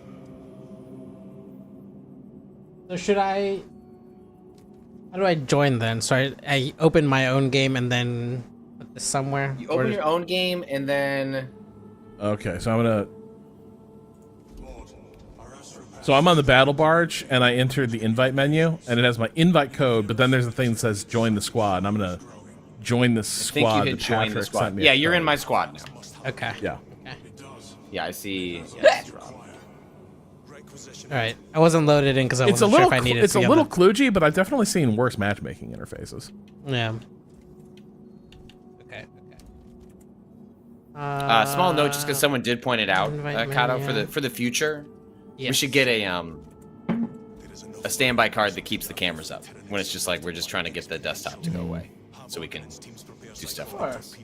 So should I? How do I join then? So I open my own game and then put this somewhere.
You open your own game and then.
Okay, so I'm gonna.
Lord, our astropath.
So I'm on the battle barge, and I entered the invite menu, and it has my invite code. But then there's a thing that says join the squad, and I'm gonna join the
I think
squad.
you hit
that
join the
Patrick
squad.
sent me
Yeah,
a
you're in
code.
my squad now.
Okay.
Yeah.
Yeah, I see. Yeah, it's Rob.
All right. I wasn't loaded in because I
It's a
wasn't
little.
sure if I needed.
It's
to
a
get
little
the-
kludgy, but I've definitely seen worse matchmaking interfaces.
Yeah. Okay.
Small note, just because someone did point it out,
invite
Cado,
menu.
for the future, we
Yes.
should get a standby card that keeps the cameras up when it's just like we're just trying to get the desktop to go away, so we can do stuff like this.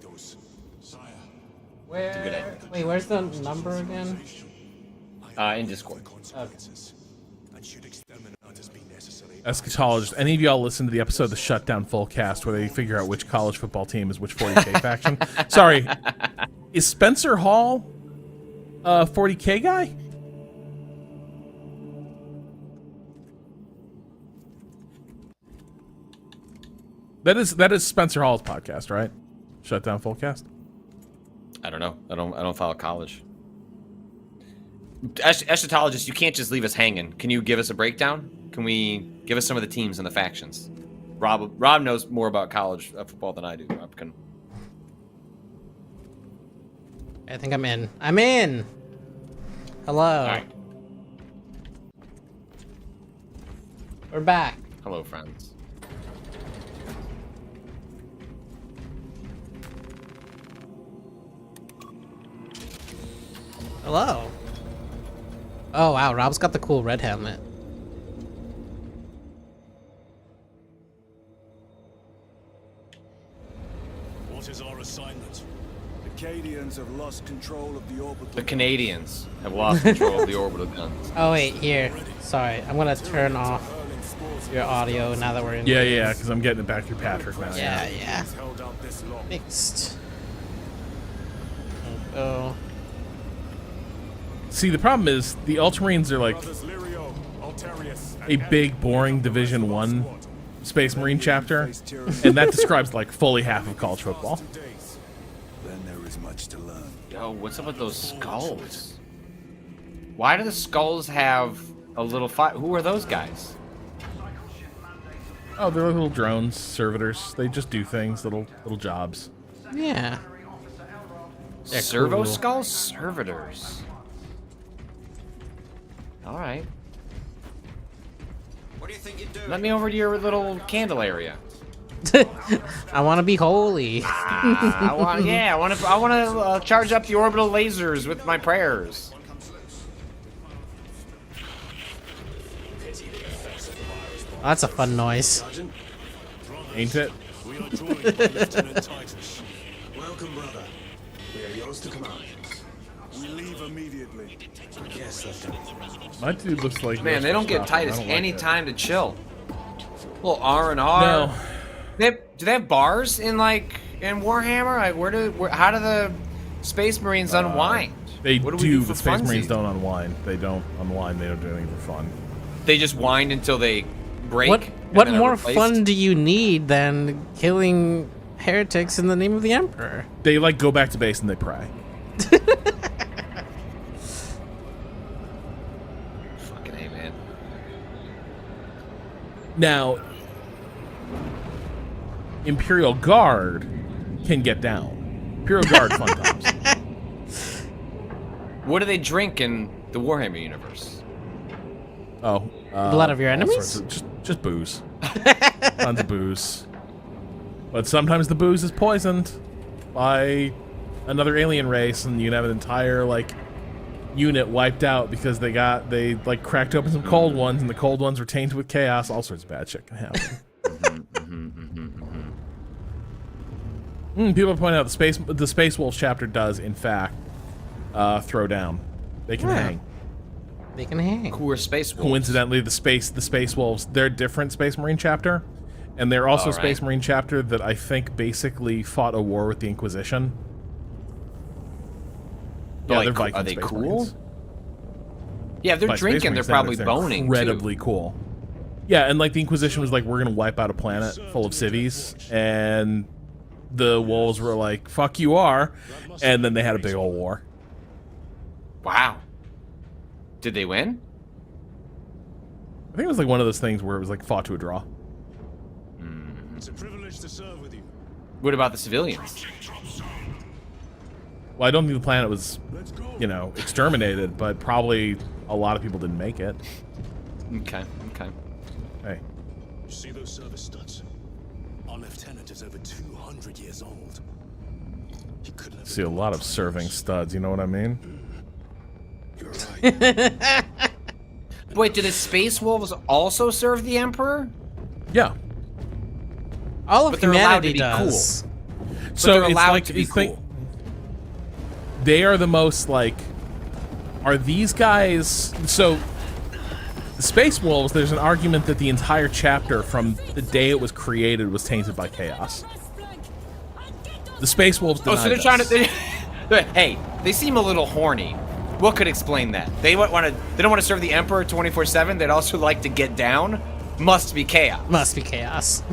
Where? Wait, where's the number again?
In Discord.
And should exterminate as be necessary.
Eschatologist, any of y'all listen to the episode of the Shutdown Full Cast where they figure out which college football team is which 40K faction? Sorry, is Spencer Hall a 40K guy? That is Spencer Hall's podcast, right? Shutdown Full Cast.
I don't know. I don't follow college. Eschatologist, you can't just leave us hanging. Can you give us a breakdown? Can we give us some of the teams and the factions? Rob knows more about college football than I do. Rob can.
I think I'm in. I'm in. Hello.
All right.
We're back.
Hello, friends.
Hello. Oh wow, Rob's got the cool red helmet.
What is our assignment?
The Cadians have lost control of the orbital.
The Canadians have lost control of the orbital guns.
Oh wait, here. Sorry, I'm gonna turn off your audio now that we're in.
Yeah, because I'm getting it back through Patrick now.
Yeah.
held out this long.
Fixed. Oh.
See, the problem is the Ultramarines are like
Brothers Lirio, Altarius,
a big, boring Division 1 Space Marine chapter, and that describes like fully half of college football.
Then there is much to learn.
Yo, what's up with those skulls? Why do the skulls have a little fight. Who are those guys?
Oh, they're like little drones, servitors. They just do things, little jobs.
Yeah. They're
Servo
cool.
Skull Servitors. All right.
What do you think you're doing?
Let me over to your little candle area.
I want to be holy.
I want to charge up the orbital lasers with my prayers.
Oh, that's a fun noise.
Ain't it?
We are joined by Lieutenant Titus.
Welcome, brother. We are yours to command.
We leave immediately.
Yes, Lieutenant.
My dude looks like...
Man, they don't give Titus
I don't like
any
it.
time to chill. Little R&R.
No.
Do they have bars in Warhammer? Like how do the Space Marines unwind?
They
What
do,
for
but Space Marines
funsies?
don't unwind. They don't unwind. They don't do anything for fun.
They just wind until they break.
What
and
what
then are
more
replaced?
fun do you need than killing heretics in the name of the Emperor?
They like go back to base and they pray.
Fucking A, man.
Now, Imperial Guard can get down. Imperial Guard fun times.
What do they drink in the Warhammer universe?
Oh,
Blood of your
all
enemies?
sorts of- just booze. Tons of booze. But sometimes the booze is poisoned by another alien race, and you can have an entire like unit wiped out because they like cracked open some cold ones, and the cold ones were tainted with chaos. All sorts of bad shit can happen. People point out the Space Wolves chapter does in fact throw down. They can hang.
They can hang.
Who are Space Wolves?
Coincidentally, the Space Wolves, they're a different Space Marine chapter, and they're also a
All right.
Space Marine chapter that I think basically fought a war with the Inquisition.
But,
Yeah,
like,
they're Viking
are they
Space
cool?
Marines.
Yeah, if they're
By Space
drinking, they're
Marine
probably
standards,
boning
incredibly
too.
cool. Yeah, and like the Inquisition was like, we're gonna wipe out a planet full of cities, and the wolves were like, "Fuck you are," and then they had a big old war.
Wow. Did they win?
I think it was like one of those things where it was like fought to a draw.
It's a privilege to serve with you.
What about the civilians?
Well, I don't think the planet was, exterminated, but probably a lot of people didn't make it.
Okay.
Hey,
You see those service studs? Our lieutenant is over 200 years old. He couldn't have
see a lot of serving studs. You know what I mean?
You're right.
Wait, do the Space Wolves also serve the Emperor?
Yeah.
All of
But they're allowed to
humanity
be
does.
So
they're
it's
allowed
like
to be
it's like-
cool.
they are the most like. Are these guys? So, the Space Wolves. There's an argument that the entire chapter from the day it was created was tainted by chaos. The Space Wolves.
Oh, so they're trying to. Hey, they seem a little horny. What could explain that? They don't want to serve the Emperor 24/7. They'd also like to get down. Must be chaos.
Must be chaos.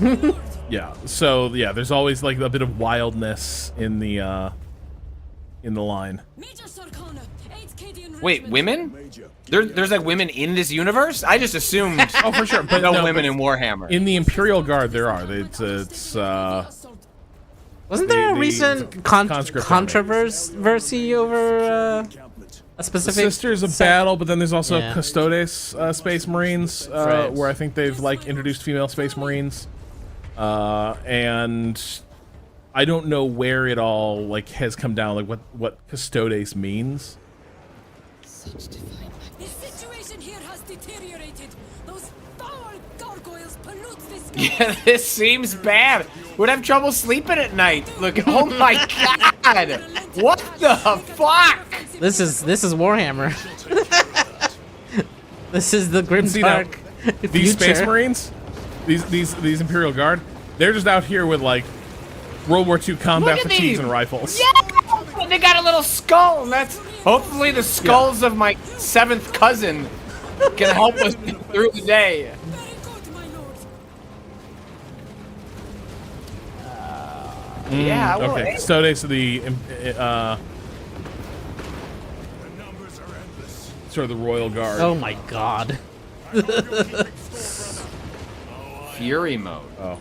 Yeah. So yeah, there's always like a bit of wildness in the line.
Wait, women? There's like women in this universe? I just assumed
Oh, for sure. But
no
no,
women
but
in Warhammer.
in the Imperial Guard, there are.
Wasn't there a
the
recent
conscript
controversy over a specific
Sisters of
set?
Battle, but then there's also
Yeah.
Custodes Space Marines,
Right.
where I think they've like introduced female Space Marines, and I don't know where it all like has come down, like what Custodes means.
The situation here has deteriorated. Those foul gargoyles pollute this
Yeah, this seems bad. Would have trouble sleeping at night. Look, oh my god! What the fuck?
This is Warhammer. This is the
See now,
Grimdark
these Space
future.
Marines, these Imperial Guard, they're just out here with like World War II combat
Look at
fatigues
these.
and rifles.
Yeah, they got a little skull, and that's hopefully the skulls of my 7th cousin can help us through the day.
Very good, my lord.
Yeah, well,
Okay,
hey,
Custodes of the
The numbers are endless.
sort of the Royal Guard.
Oh my god.
Fury mode.
Oh.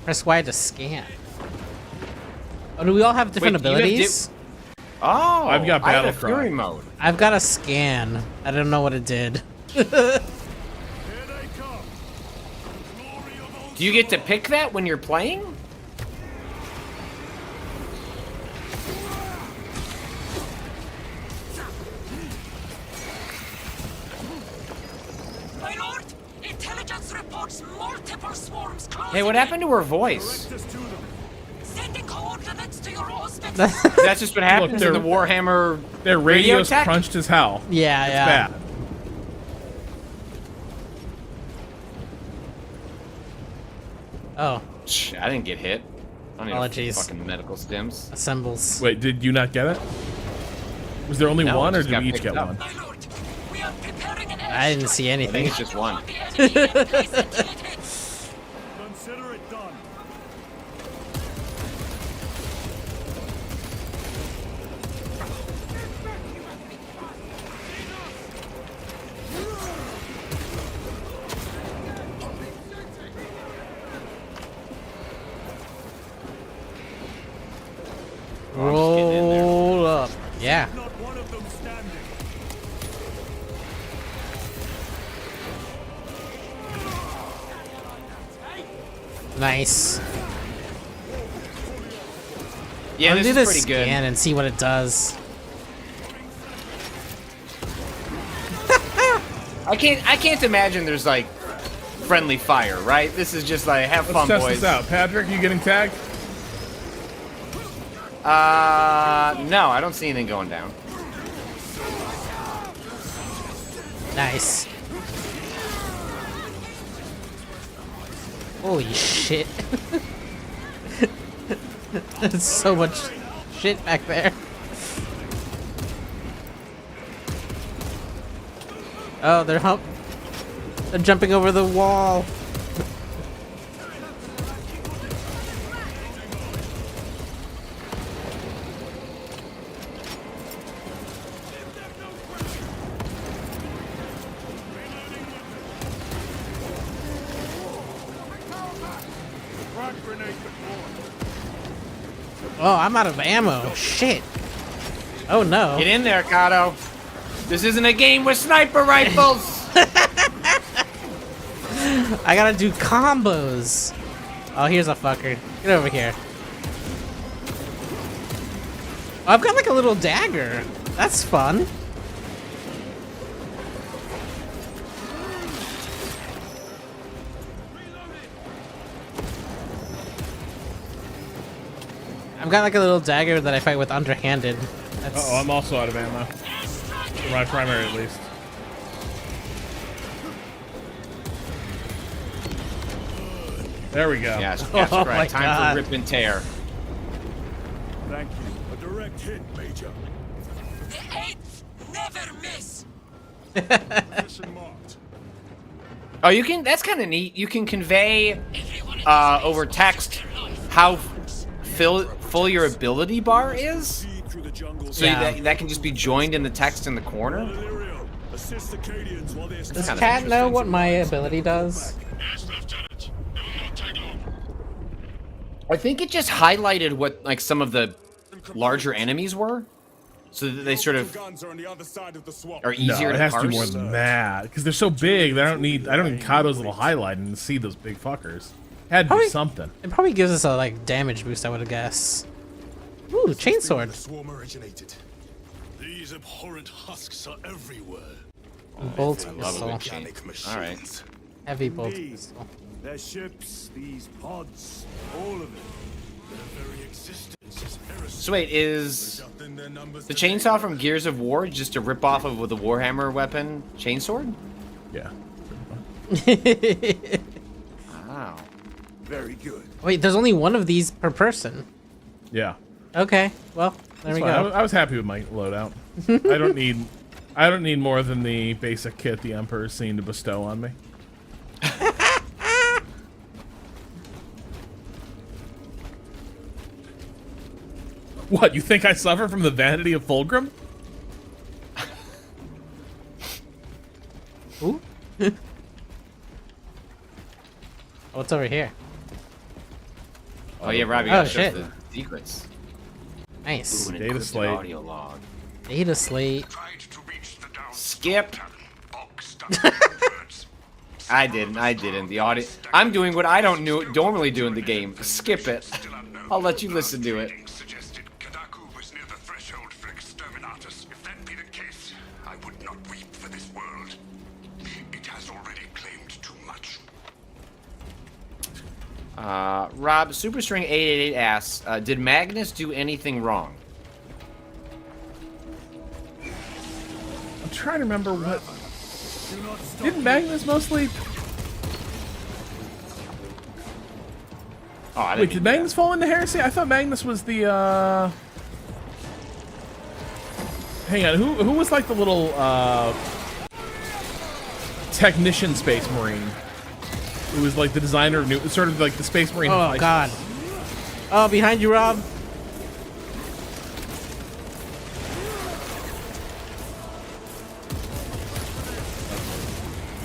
Press Y to scan. Oh, do we all have different
Wait, do you have
abilities?
Oh,
I've got
I had a
battle cry.
Fury mode.
I've got a scan. I don't know what it did.
Do you get to pick that when you're playing?
My lord, intelligence reports multiple swarms closing.
Hey, what happened to her voice?
Sending coordinates to your hospital.
That's just what happens in the Warhammer
Their
radio
radio's
tech?
crunched as hell.
Yeah,
It's
yeah.
bad.
Oh,
I didn't get hit. I don't need
Apologies.
fucking medical stims.
assembles.
Wait, did you not get it? Was there only
No,
one,
it
or
just
did
got
we each
picked
get
up.
one?
My lord, we are preparing an
I didn't see
I think
anything.
it's just one.
Consider it done.
Roll up. Yeah.
Not one of them standing.
Nice.
Yeah,
I'll
this
do
is
this
pretty good.
scan and see what it does.
I can't imagine there's like friendly fire, right? This is just like have
Let's
fun,
test
boys.
this out. Patrick, you getting tagged?
No, I don't see anything going down.
Nice. Holy shit. There's so much shit back there. Oh, they're jumping over the wall. Oh, I'm out of ammo. Shit. Oh no.
Get in there, Cado. This isn't a game with sniper rifles.
I gotta do combos. Oh, here's a fucker. Get over here. Oh, I've got like a little dagger. That's fun. I've got like a little dagger that I fight with underhanded. That's...
Uh-oh, I'm also out of ammo. For my primary, at least. There we go.
Yes,
Oh my
right. Time
God.
for rip and tear.
Thank you. A direct hit, Major.
The eighth never miss.
Mission marked.
Oh, you can. That's kind of neat. You can convey
Everyone in
over text how full your ability bar is.
Proceed through the jungle.
So
Yeah.
that can just be joined in the text in the corner.
Illyrio, assist the Cadians while they
Does
kinda
Cat know what my ability does?
Yes, Lieutenant. It will not take long.
I think it just highlighted what like some of the larger enemies were, so that they sort of
guns are on the other side of the swamp.
are
No,
easier
it
to
has
parse.
to be more than that because they're so big. I don't need Cado's little highlighting to see those big fuckers. Had to
Probably-
be something.
It probably gives us a like damage boost, I would guess. Ooh, chainsword.
The swarm originated.
These abhorrent husks are everywhere.
Bolt
love a
pistol.
good chain. All right.
Heavy bolt
Indeed.
pistol.
Their ships, these pods, all of it.
Their very existence is heresy.
So wait, is
In their numbers
the chainsaw from Gears of War just a rip-off of the Warhammer weapon chainsword?
Yeah.
Wow.
Very good.
Wait, there's only one of these per person.
Yeah.
Okay, well, there
That's
we
fine.
go.
I was happy with my loadout. I don't need more than the basic kit the Emperor's seen to bestow on me. What, you think I suffer from the vanity of Fulgrim?
Ooh. What's over here?
Oh yeah, Rob, you
Oh,
gotta show
shit.
the secrets.
Nice.
Ooh, an
Data
encrypted
slate.
audio log.
Data slate.
Tried to reach the down
Skip.
box stuck in the birds.
I didn't. The audio. I'm doing what I don't normally do in the game. Skip it. I'll let you listen to it.
Suggested Kadaku was near the threshold for exterminatus. If that be the case, I would not weep for this world. It has already claimed too much.
Rob, Superstring 888 asks, did Magnus do anything wrong?
I'm trying to remember what. Didn't Magnus mostly?
Oh, I
Wait,
didn't
did
do
Magnus fall into heresy? I thought Magnus was the. Hang on, who was like the little technician space marine? Who was like the designer of new, sort of like the space marine.
Oh god. Oh, behind you, Rob.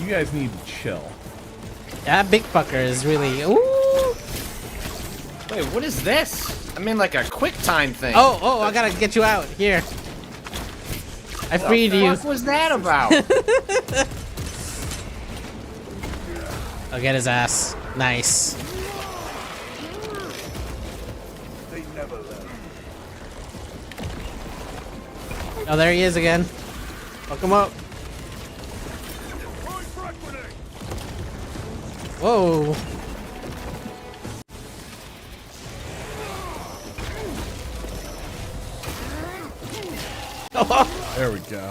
You guys need to chill.
That big fucker is really. Ooh.
Wait, what is this? I'm in like a quick time thing.
Oh, I gotta get you out. Here. I freed you.
What was that about?
I'll get his ass. Nice.
They never learn.
Oh, there he is again. Fuck him up. Whoa.
There we go.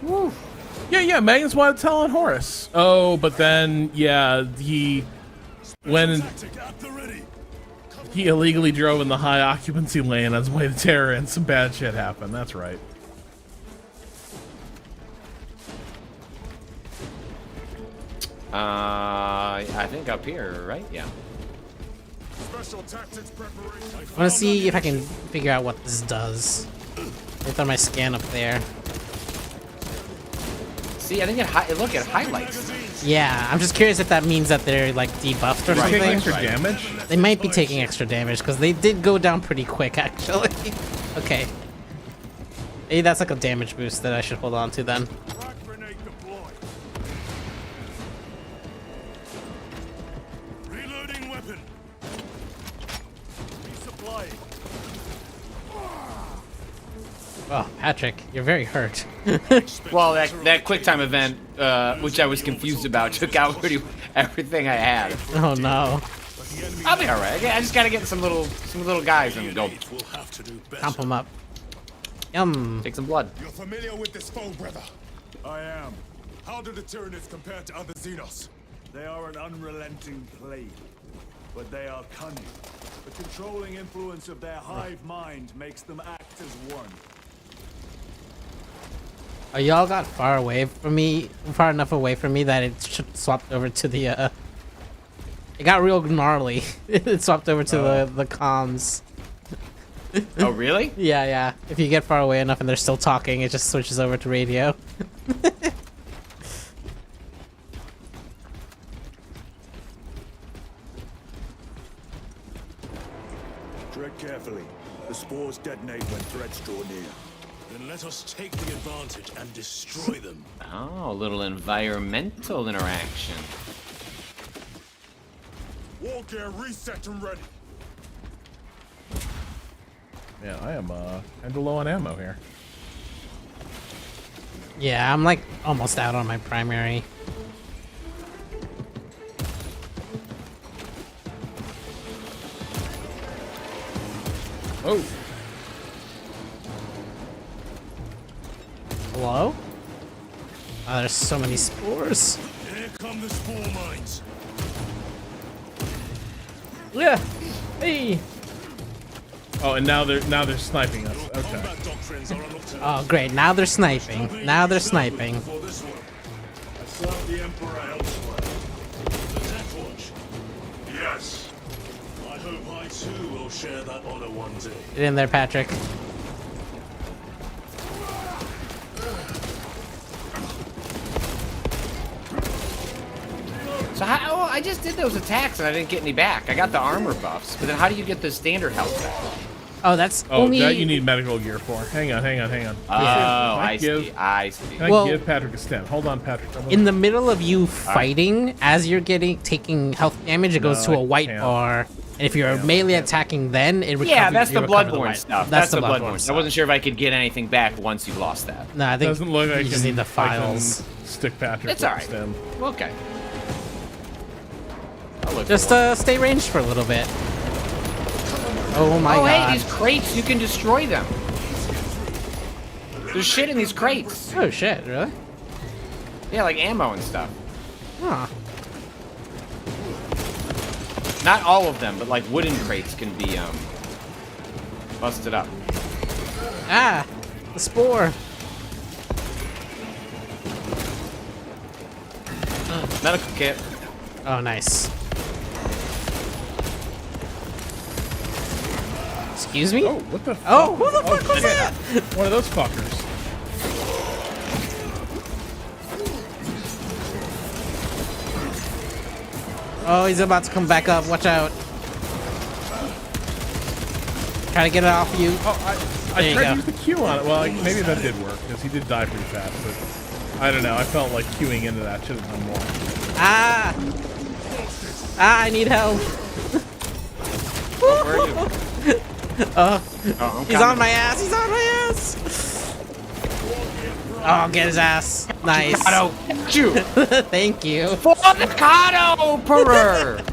Woo. Yeah, Magnus wanted to tell on Horus. Oh, but then, yeah, when he illegally drove in the high occupancy lane on his way to Terra and some bad shit happened. That's right.
I think up here, right? Yeah.
Special tactics preparation.
I want to see if I can figure out what this does. I throw my scan up there.
See, I think it highlights.
Yeah, I'm just curious if that means that they're like debuffed or
Taking
something.
extra damage?
They might be taking extra damage because they did go down pretty quick, actually. Okay. Maybe that's like a damage boost that I should hold on to then.
Frag grenade deployed. Reloading weapon. Resupplying.
Oh, Patrick, you're very hurt.
Well, that quick time event, which I was confused about, took out everything I had.
Oh no.
I'll be all right. I just gotta get some little guys and go
We'll have to do better.
Comp him up. Yum.
take some blood.
You're familiar with this foe, brother? I am. How do the Tyranids compare to other Xenos?
They are an unrelenting plague, but they are cunning. The controlling influence of their hive mind makes them act as one.
Oh, y'all got far away from me, far enough away from me that it swapped over to the, it got real gnarly. It swapped over to the comms.
Oh, really?
Yeah. If you get far away enough and they're still talking, it just switches over to radio.
Tread carefully. The spores detonate when threats draw near.
Then let us take the advantage and destroy them.
Oh, a little environmental interaction.
War gear reset and ready.
Yeah, I am kind of low on ammo here.
Yeah, I'm like almost out on my primary.
Oh,
Hello? Oh, there's so many spores.
Here come the spore mines.
Yeah. Hey.
oh, and now they're sniping us. Okay.
Combat doctrines are an alternative.
Oh, great. Now they're sniping. Now they're sniping.
For this one, I serve the Emperor elsewhere.
The Death Watch. Yes. I hope I too will share that honor one day.
Get in there, Patrick.
I just did those attacks and I didn't get any back. I got the armor buffs, but then how do you get the standard health back?
Oh, that's
Oh,
only...
that you need medical gear for. Hang on.
Oh, I see.
Can
Well-
I give Patrick a stem? Hold on, Patrick.
In the middle of you fighting, as you're taking health damage, it goes to
I
a white
can't.
bar. And if you're melee attacking, then it recovers.
Yeah, that's the
you recover
Bloodborne
white.
stuff.
That's
the
the
Bloodborne
Bloodborne
stuff. I wasn't sure if I could get anything back once you lost that.
No, I think
Doesn't look like
you just need the files.
I can stick Patrick
It's
with
alright.
a stem.
Okay. I'll look
Just
for one.
stay ranged for a little bit. Oh my
Oh,
god.
hey, these crates, you can destroy them. There's shit in these crates.
Oh shit, really?
Yeah, like ammo and stuff.
Huh.
Not all of them, but like wooden crates can be busted up.
Ah! The spore!
Medical kit.
Oh, nice. Excuse me?
Oh, what the fuck?
Oh, who the fuck was
shit.
that?
One of those fuckers.
Oh, he's about to come back up. Watch out. Try to get it off you.
Oh, I
There you
tried
go.
to use the Q on it. Well, maybe that did work, because he did die pretty fast, but I don't know. I felt like queuing into that should have done more.
Ah! Ah, I need help.
Where are you? Oh, I'm
He's on my ass. He's on my ass. Oh, get his ass. Nice.
Cado, you.
Thank you.
For the Cado Emperor.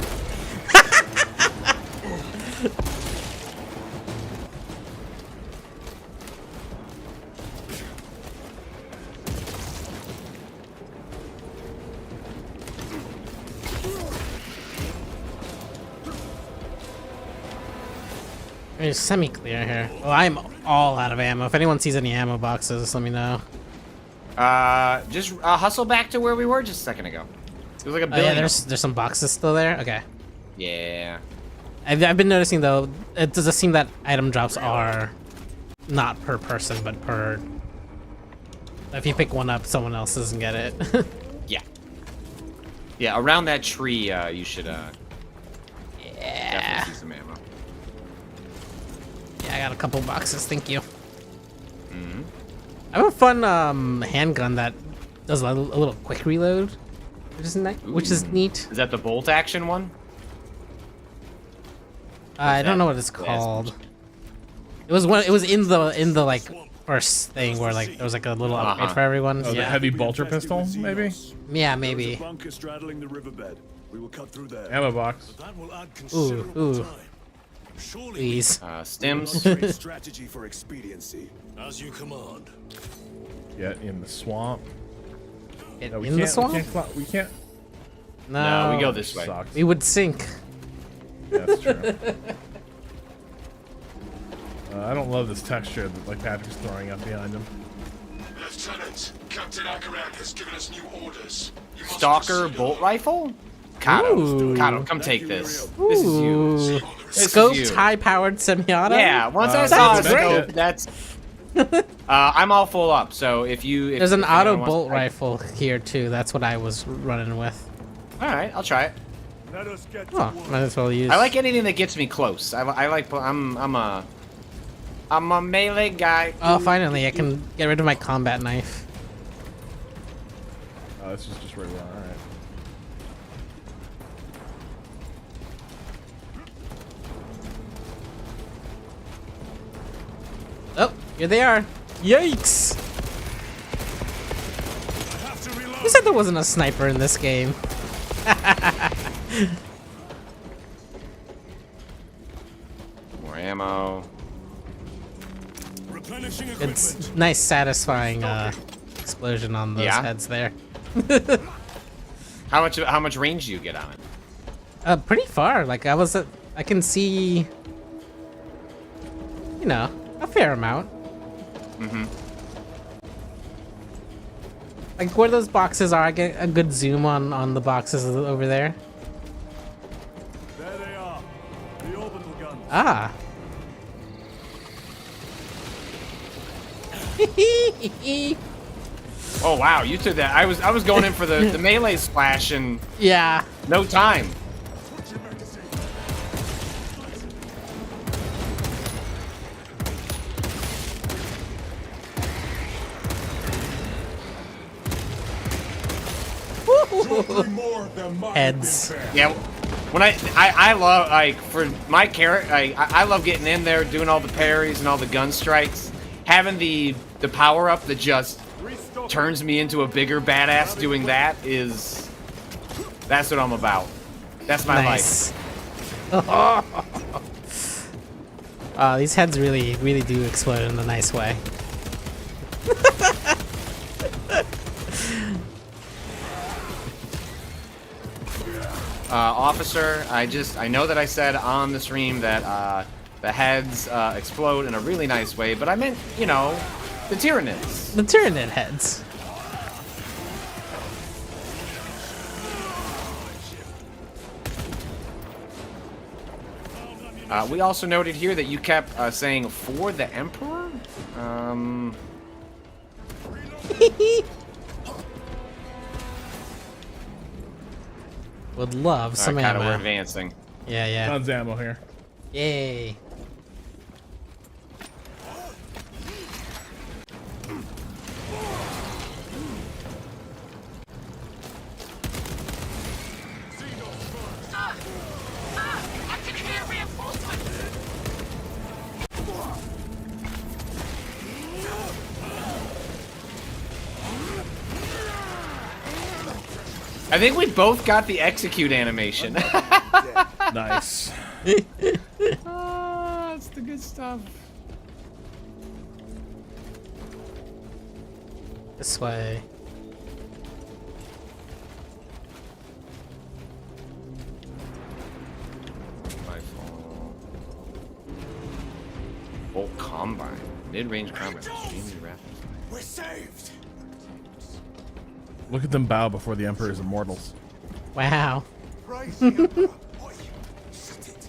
It's semi-clear here. Well, I'm all out of ammo. If anyone sees any ammo boxes, let me know.
Just hustle back to where we were just a second ago. It was like a
Oh,
billion.
yeah, there's some boxes still there. Okay.
Yeah.
I've been noticing though, it does seem that item drops are not per person, but per. If you pick one up, someone else doesn't get it.
Yeah. Yeah, around that tree, you should
yeah.
definitely see some ammo.
Yeah, I got a couple boxes. Thank you. I have a fun handgun that does a little quick reload, which is neat.
Is that the bolt action one?
I don't know what it's called. It was one. It was in the like first thing where like there was like a little upgrade for everyone.
Oh, the
Yeah.
heavy bolter pistol, maybe?
Yeah, maybe.
Bunker straddling the riverbed. We will cut through there.
Ammo box.
That will add
Ooh,
considerable
ooh.
time. Surely
Please.
Stims.
great strategy for expediency.
As you command.
Get in the swamp.
Get
No, we
in
can't,
the swamp?
We can't.
No, we go this way.
Sucks.
We would sink.
Yeah, that's true. I don't love this texture that like Patrick's throwing up behind him.
Lieutenant, Captain Akaran has given us new orders. You must
Stalker
proceed
bolt
on.
rifle? Cado.
Ooh.
Cado, come take this. This is you.
Ooh.
This is
Scoped,
you.
high-powered semi-auto.
Yeah, once I saw
that's
it,
great.
that's. I'm all full up, so if you.
There's an
if
auto
anyone wants-
bolt rifle here too. That's what I was running with.
All right, I'll try it.
Let us get to
Oh,
work.
might as well use.
I like anything that gets me close. I like. I'm a melee guy.
Oh, finally, I can get rid of my combat knife.
Oh, this is just where we are. All right.
Oh, here they are. Yikes!
I have to reload.
Who said there wasn't a sniper in this game?
More ammo.
Replenishing equipment.
It's nice, satisfying explosion on those
Yeah?
heads there.
How much range do you get on it?
Pretty far. Like I was, I can see, you know, a fair amount.
Mm-hmm.
Like where those boxes are, I get a good zoom on the boxes over there.
There they are. The orbital guns.
Ah.
Oh wow, you took that. I was going in for the melee splash and
Yeah.
No time.
Heads.
Yeah, when I love, like, for my character, I love getting in there, doing all the parries and all the gun strikes. Having the power up that just turns me into a bigger badass doing that that's what I'm about. That's my life.
These heads really do explode in a nice way.
Officer, I know that I said on the stream that the heads explode in a really nice way, but I meant, you know, the Tyranids.
The Tyranid heads.
We also noted here that you kept saying for the Emperor.
Would love some
Cado,
ammo.
we're advancing.
Yeah.
Tons of ammo here.
Yay.
I can hear reinforcements!
I think we both got the execute animation.
Nice.
Oh, that's the good stuff.
This way.
My fault. Bolt combine. Mid-range combat. Extremely rapid.
We're saved.
Look at them bow before the Emperor's immortals.
Wow.
Praise the Emperor. Oi, shut it.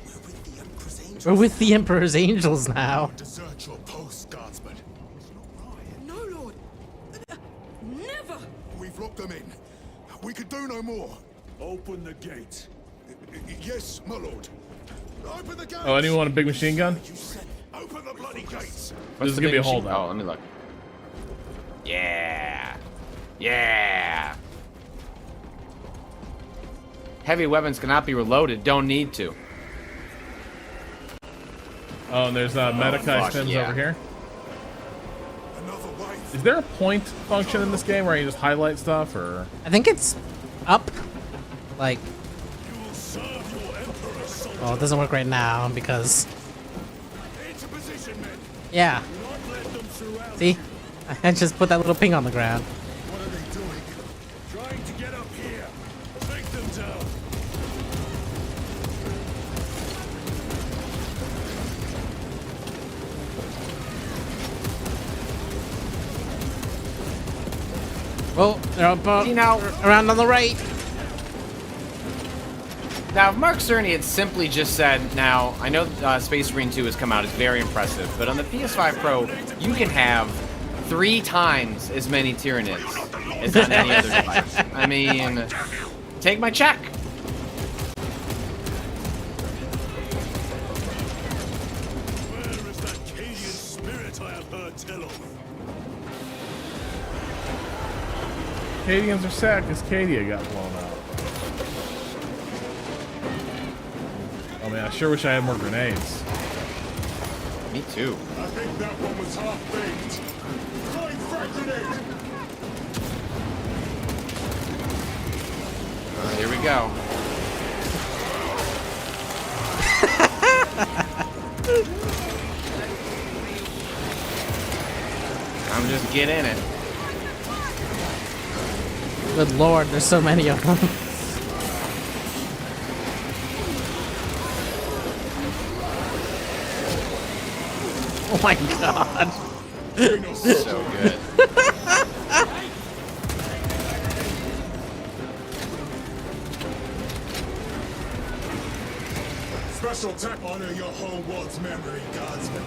We're with the Emperor's angels.
We're with the Emperor's angels now.
Desert your post, guardsman.
No, Lord. Never!
We've locked them in. We could do no more.
Open the gate.
Yes, my lord. Open the gates.
Oh, anyone want a big machine gun?
You said open the bloody gates.
This is
the
gonna be a
big machine?
holdout.
Oh, let me look. Yeah. Yeah. Heavy weapons cannot be reloaded. Don't need to.
Oh, and there's Medicae
fuck,
stims
yeah.
over here.
Another wave.
Is there a point function in this game where you just highlight stuff, or?
I think it's up. Like,
You will serve your Emperor, soldier.
well, it doesn't work right now because,
Into position, men.
yeah.
Do not let them surround
See?
you.
I just put that little ping on the ground.
What are they doing? Trying to get up here. Take them down.
Oh, they're up,
See, now,
around on the right.
if Mark Cerny had simply just said, now, I know Space Marine 2 has come out, it's very impressive, but on the PS5 Pro, you can have 3 times as many Tyranids as on any other device. I mean, take my check.
Where is that Cadian spirit I have heard tell of?
Cadians are sad because Cadia got blown up. Oh man, I sure wish I had more grenades.
Me too.
I think that one was half-baked. Throwing frag grenade!
Here we go. I'm just getting in it.
Good lord, there's so many of them. Oh my god.
So good.
Special tech. Honor your whole world's memory, guardsman.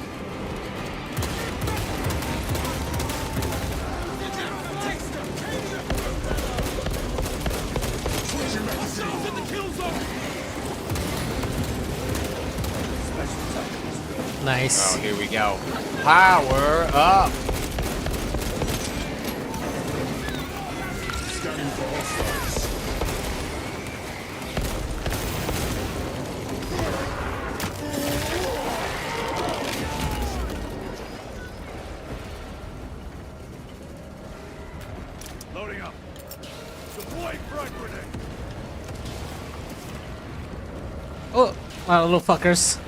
Switch your magazine.
Nice.
Oh, here we go. Power up.
Loading up. Deploy frag grenade.
Oh, wow, little fuckers.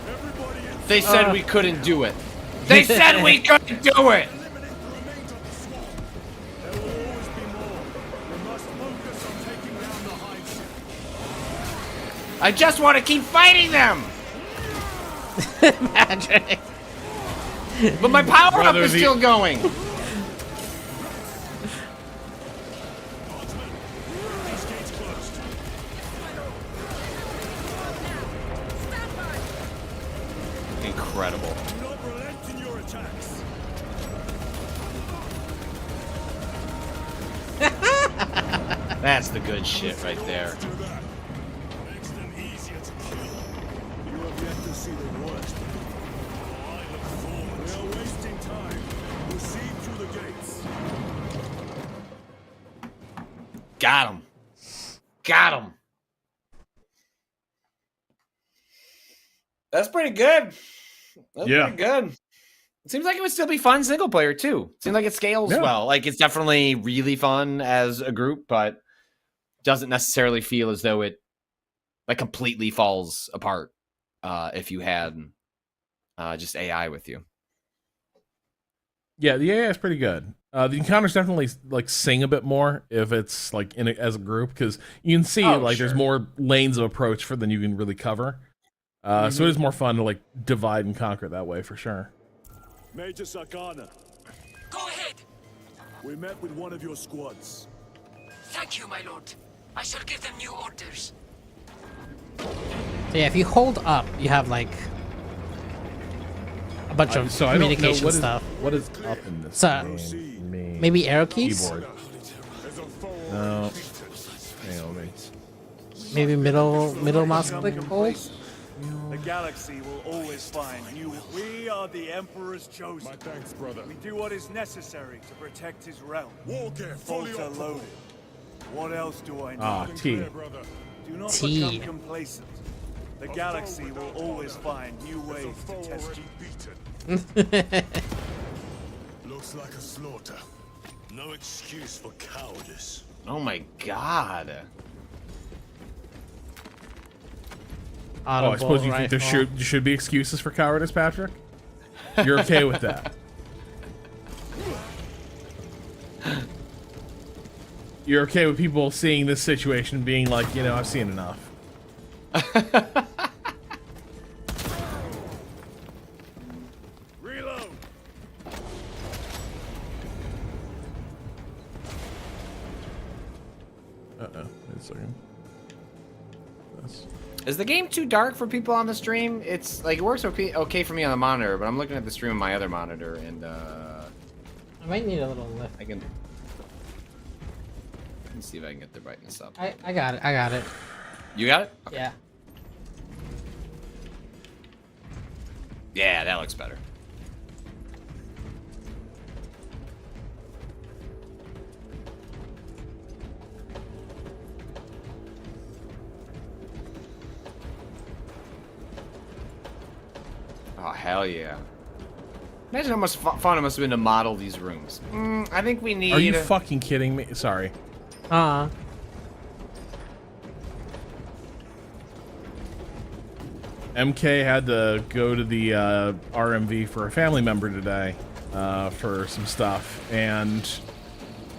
Everybody in
They said we couldn't do it. They said we couldn't do it.
eliminate the remains of the swamp. There will always be more. We must focus on taking down the hive ship.
I just want to keep fighting them.
Patrick.
But my power up
Brother,
is
the-
still going.
These gates closed.
Incredible.
Do not relent in your attacks.
That's the good shit right there.
Do that. Makes them easier to kill. You have yet to see the worst. I look forward. We are wasting time. Proceed through the gates.
Got him. Got him. That's pretty good. That's
Yeah.
pretty good. It seems like it would still be fun single player too. Seems like it scales
Yeah.
well. Like it's definitely really fun as a group, but doesn't necessarily feel as though it like completely falls apart if you had just AI with you.
Yeah, the AI is pretty good. The encounters definitely like sing a bit more if it's like as a group because you can see like there's
sure.
more lanes of approach for than you can really cover. So it is more fun to like divide and conquer that way for sure.
Major Sakana,
Go ahead.
we met with one of your squads.
Thank you, my lord. I shall give them new orders.
So yeah, if you hold up, you have like a bunch of
So I don't know
communication
what is,
stuff.
what is up in this
So,
game.
maybe arrow keys?
Keyboard. No. Hang on, wait.
Maybe middle mouse click hold?
The galaxy will always find you. We are the Emperor's chosen.
My thanks, brother.
We do what is necessary to protect his realm.
War gear fully
Bolter
operable.
loaded. What else do I need?
Ah, T.
Clear, brother.
Do not
T.
become complacent. The galaxy will always find new ways to test you.
Beaten. Looks like a slaughter. No excuse for cowardice.
Oh my god.
Oh, I suppose you think there should be excuses for cowardice, Patrick? You're okay with that? You're okay with people seeing this situation being like, you know, I've seen enough.
Reload.
Wait a second. This.
Is the game too dark for people on the stream? It's like it works okay for me on the monitor, but I'm looking at the stream on my other monitor and
I might need a little lift.
I can see if I can get the brightness up.
I got it. I got it.
You got it?
Yeah.
Yeah, that looks better. Oh, hell yeah. Imagine how much fun it must have been to model these rooms. I think we need...
Are you fucking kidding me? Sorry. MK had to go to the RMV for a family member today for some stuff, and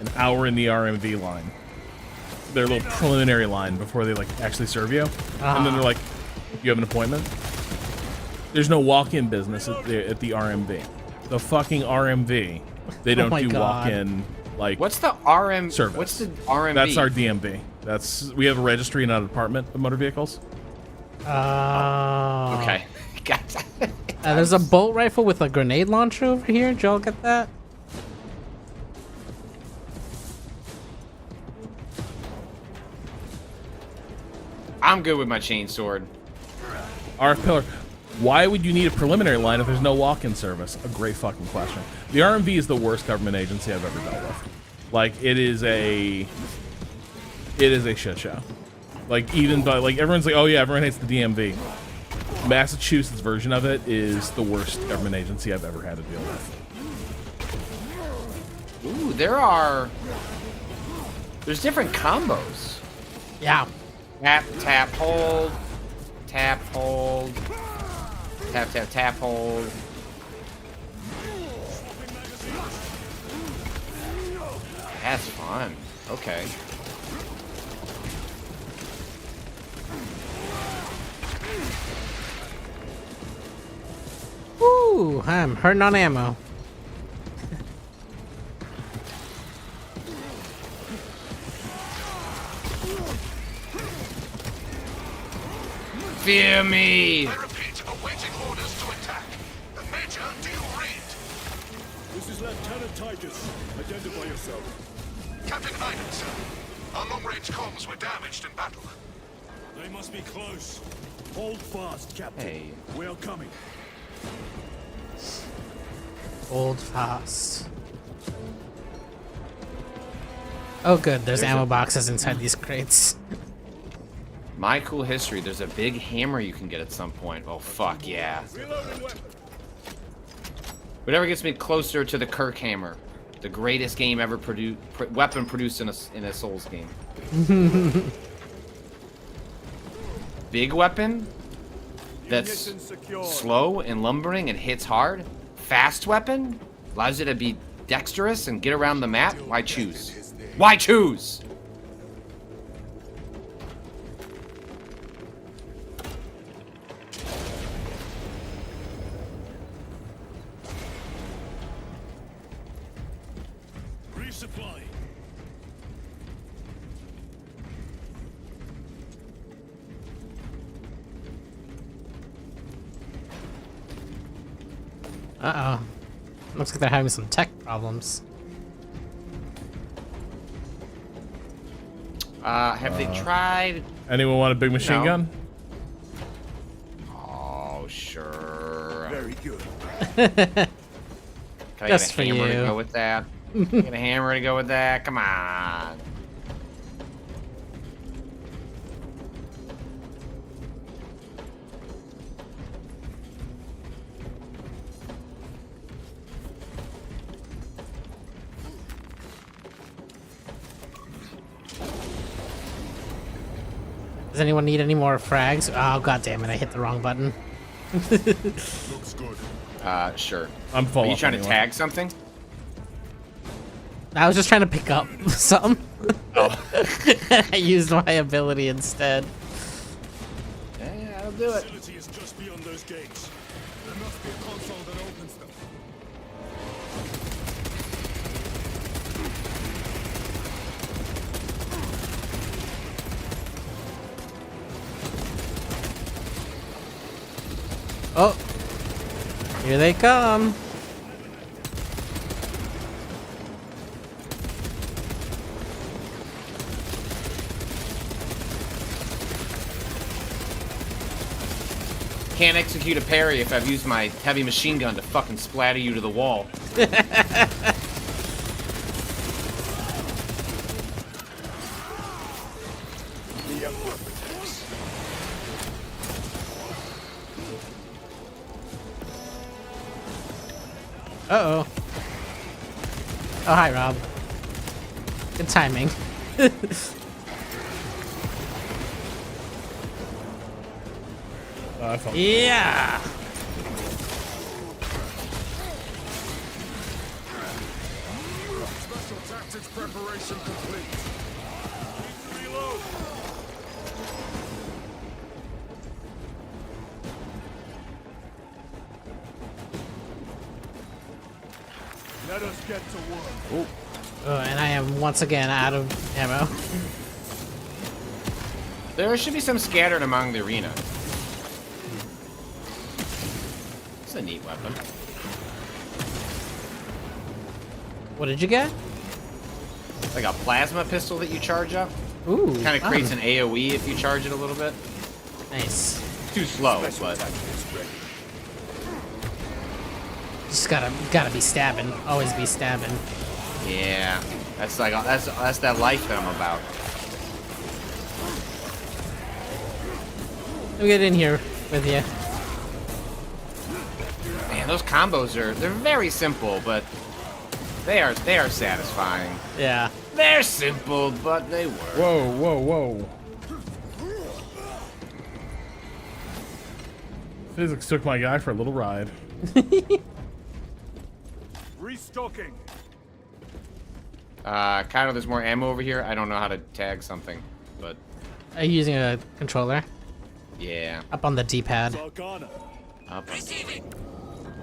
an hour in the RMV line. Their little preliminary line before they like actually serve you, and then they're like, "You have an appointment." There's no walk-in business at the RMV. The fucking RMV, they don't
my
do
God.
walk-in like.
What's the RM...
service?
What's the RMB?
That's our DMV. We have a registry and a department of motor vehicles.
Okay. Gotcha.
There's a bolt rifle with a grenade launcher over here. Did y'all get that?
I'm good with my chainsword.
RF Pillar. Why would you need a preliminary line if there's no walk-in service? A great fucking question. The RMV is the worst government agency I've ever dealt with. Like, it is a shit show. Like, even by, like, everyone's like, oh yeah, everyone hates the DMV. Massachusetts version of it is the worst government agency I've ever had to deal with.
Ooh, there's different combos.
Yeah.
Tap, tap, hold. Tap, hold. Tap, tap, tap, hold. That's fun. Okay.
Woo! I'm hurting on ammo.
Fear me!
I repeat, awaiting orders to attack. Major, do you read?
This is Lieutenant Titus. Identify yourself.
Captain Iden, sir. Our long-range comms were damaged in battle.
They must be close. Hold fast, Captain.
Hey.
We are coming.
Hold fast. Oh good, there's ammo boxes inside these crates.
My cool history, there's a big hammer you can get at some point. Oh, fuck yeah. Whatever gets me closer to the Kirk hammer. The greatest game ever weapon produced in a Souls game. Big weapon that's slow and lumbering and hits hard. Fast weapon allows you to be dexterous and get around the map. Why choose? Why choose?
Resupply.
Uh-oh. Looks like they're having some tech problems.
Have they tried?
Anyone want a big machine
No.
gun?
Oh, sure.
Very good.
Can I
Just for
get a hammer to
you.
go with that? Get a hammer to go with that? Come on.
Does anyone need any more frags? Oh god damn it, I hit the wrong button.
Looks good.
Sure.
I'm full.
Are you
up
trying to
anyway.
tag something?
I was just trying to pick up something.
Oh.
I used my ability instead.
Yeah, I'll do it.
Facility is just beyond those gates. There must be a console that opens them.
Oh! Here they come!
Can't execute a parry if I've used my heavy machine gun to fucking splatter you to the wall.
Uh-oh. Oh, hi, Rob. Good timing.
I felt
Yeah!
Special tactics preparation complete. Reload. Let us get to work.
Oh, and I am once again out of ammo.
There should be some scattered among the arena. It's a neat weapon.
What did you get?
Like a plasma pistol that you charge up.
Ooh.
Kind of creates an AoE if you charge it a little bit.
Nice.
Too slow, but
Just gotta be stabbing. Always be stabbing.
yeah, that's like that's that life that I'm about.
Let me get in here with you.
Man, those combos they're very simple, but they are satisfying.
Yeah.
They're simple, but they work.
Whoa, whoa, whoa. Physics took my guy for a little ride.
Restocking.
Cado, there's more ammo over here. I don't know how to tag something, but
Are you using a controller?
yeah.
Up on the D-pad.
Zargana,
Up.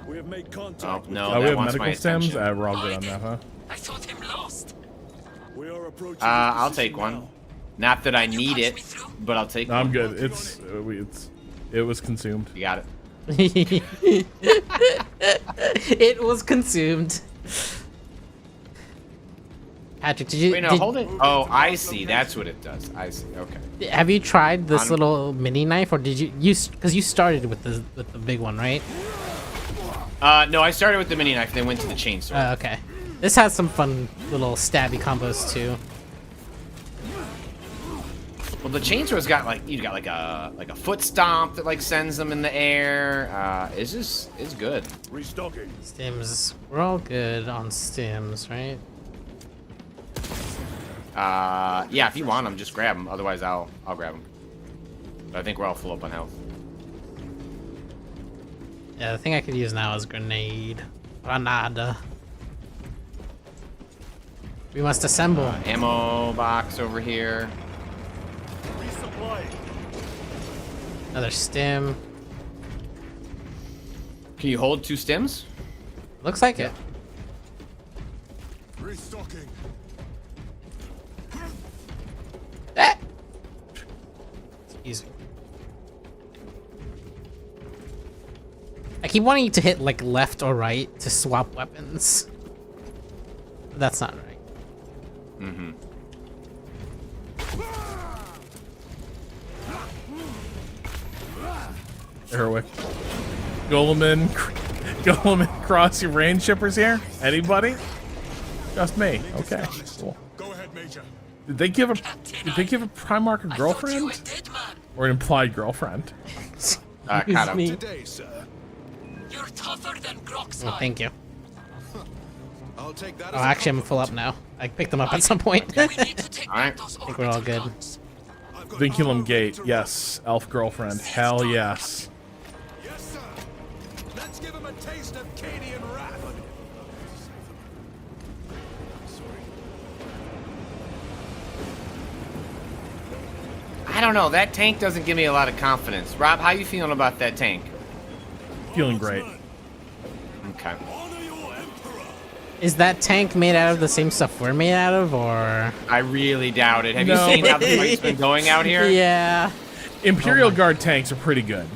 we have made
Oh
contact.
no,
Oh, we
that
have
wants my
medical stems?
attention.
We're all good on that, huh?
I thought him lost.
We are approaching.
I'll
this
take
position
one. Not that I need it, but I'll take
No,
one.
I'm good. It was consumed.
You got it.
It was consumed. Patrick, did you
Wait, no, hold it. Oh, I see. That's what it does. I see. Okay.
have you tried this
On-
little mini knife, or did you because you started with the big one, right?
No, I started with the mini knife, then went to the chainsaw.
Okay. This has some fun little stabby combos too.
Well, the chainsaw's got like like a foot stomp that like sends them in the air. It's good.
Restocking.
Stims, we're all good on stims, right?
Yeah, if you want them, just grab them. Otherwise, I'll grab them. But I think we're all full up on health.
Yeah, the thing I could use now is grenade. Granada. We must assemble.
Ammo box over here.
Resupply.
Another stim.
Can you hold 2 stems?
Looks like it.
Restocking.
Ah! Easy. I keep wanting you to hit like left or right to swap weapons. But that's not right.
Mm-hmm.
Erwick. Golem cross your range shippers here? Anybody? Just me. Okay. Cool.
Go ahead, Major.
Did they give a Primarch a girlfriend? Or an implied girlfriend?
Cado.
me.
Today, sir.
You're tougher than Grox's.
Oh, thank you.
I'll take that
Oh, actually, I'm full up now. I picked them up at some point.
We need to take
Alright.
back those
think we're all good.
guns.
Vinculum Gate. Yes. Elf girlfriend. Hell yes.
Yes, sir. Let's give him a taste of Cadian wrath.
I don't know. That tank doesn't give me a lot of confidence. Rob, how you feeling about that tank?
Feeling great.
Okay.
Is that tank made out of the same stuff we're made out of, or?
I really doubt it. Have
No.
you seen how the fight's been going out here?
Yeah.
Imperial Guard tanks are pretty good.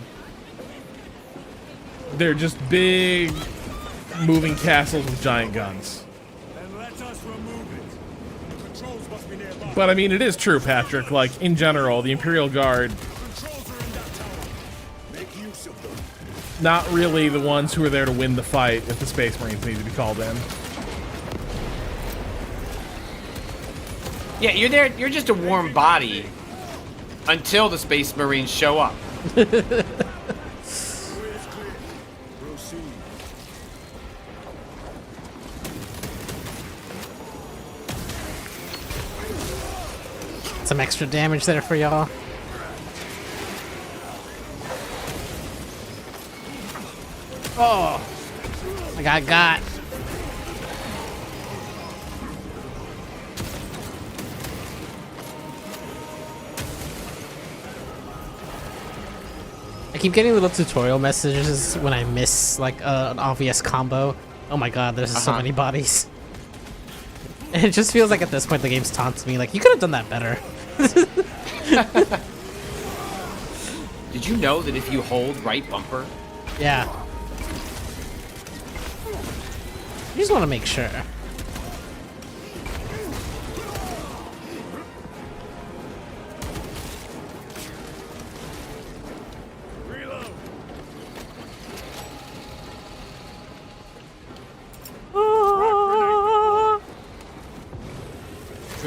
They're just big, moving castles with giant guns.
Then let us remove it. The controls must be nearby.
But I mean, it is true, Patrick. Like, in general, the Imperial Guard,
Controls are in that tower. Make use of them.
not really the ones who are there to win the fight if the Space Marines need to be called in.
Yeah, you're there. You're just a warm body until the Space Marines show up.
Way is clear. Proceed.
Some extra damage there for y'all. Oh, I got. I keep getting little tutorial messages when I miss like an obvious combo. Oh my god, there's so many bodies. And it just feels like at this point the game's taunting me like, you could have done that better.
Did you know that if you hold right bumper,
Yeah. I just want to make sure.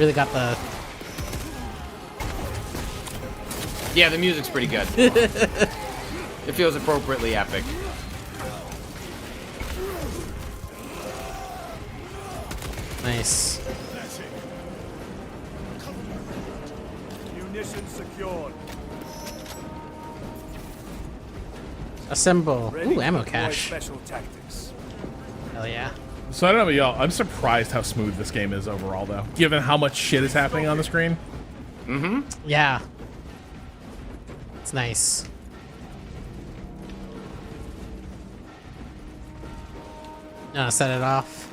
Really got the.
Yeah, the music's pretty good. It feels appropriately epic.
Nice.
Munitions secured.
Assemble.
Ready
Ooh, ammo
to deploy
cache.
Special tactics.
Hell yeah.
So I don't know about y'all. I'm surprised how smooth this game is overall, though, given how much shit is happening on the screen.
Mm-hmm.
Yeah. It's nice. Set it off.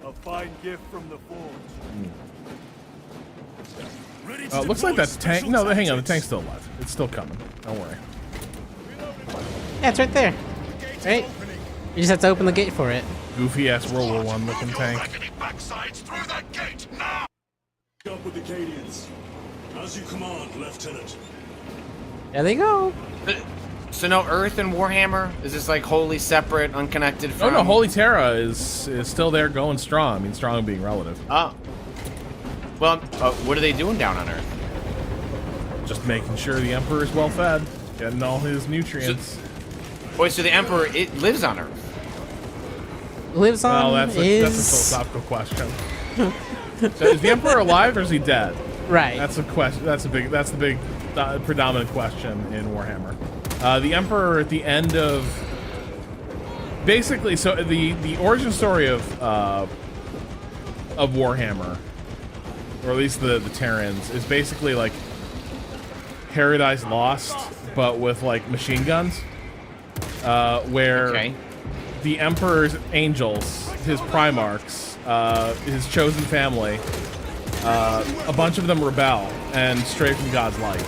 A fine gift from the forge.
Looks like that's tank. No, hang on. The tank's still alive. It's still coming. Don't worry.
Yeah, it's right there. Right? You just have to open the gate for it.
Goofy ass World War I looking tank.
Up with the Cadians. As you command, Lieutenant.
There they go.
So no Earth and Warhammer? Is this like wholly separate, unconnected from...
Oh no, Holy Terra is still there going strong. I mean, strong being relative.
Oh. Well, what are they doing down on Earth?
Just making sure the Emperor is well fed, getting all his nutrients.
Wait, so the Emperor, it lives on Earth?
Lives on
Well, that's a philosophical question. So is the Emperor alive or is he dead?
Right.
That's a question. That's the big predominant question in Warhammer. The Emperor at the end of basically, so the origin story of Warhammer, or at least the Terrans, is basically like Paradise Lost, but with like machine guns, where the Emperor's angels, his Primarchs, his chosen family, a bunch of them rebel and stray from God's light.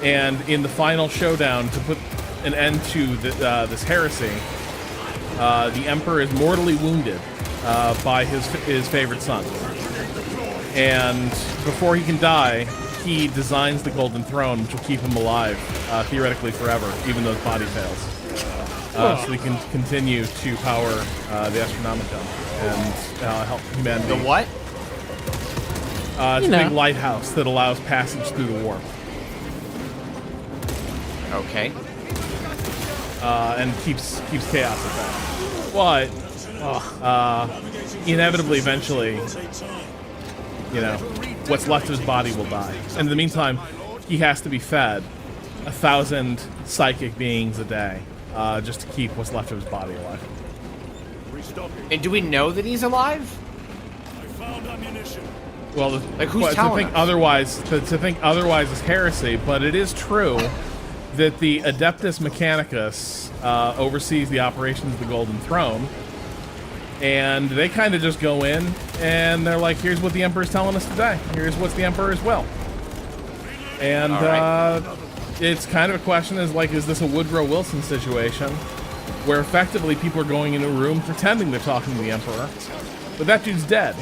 And in the final showdown, to put an end to this heresy, the Emperor is mortally wounded by his favorite son. And before he can die, he designs the Golden Throne, which will keep him alive, theoretically forever, even though his body fails. So he can continue to power the Astronomicon and help humanity.
The what?
It's a big lighthouse that allows passage through the warp.
Okay.
And keeps chaos at bay. But inevitably, eventually, you know, what's left of his body will die. And in the meantime, he has to be fed 1,000 psychic beings a day, just to keep what's left of his body alive.
And do we know that he's alive?
I found ammunition.
Well,
like who's telling us?
To think otherwise is heresy, but it is true that the Adeptus Mechanicus oversees the operations of the Golden Throne, and they kind of just go in and they're like, here's what the Emperor's telling us today. Here's what's the Emperor's will. And it's kind of a question is this a Woodrow Wilson situation where effectively people are going into a room pretending they're talking to the Emperor, but that dude's dead.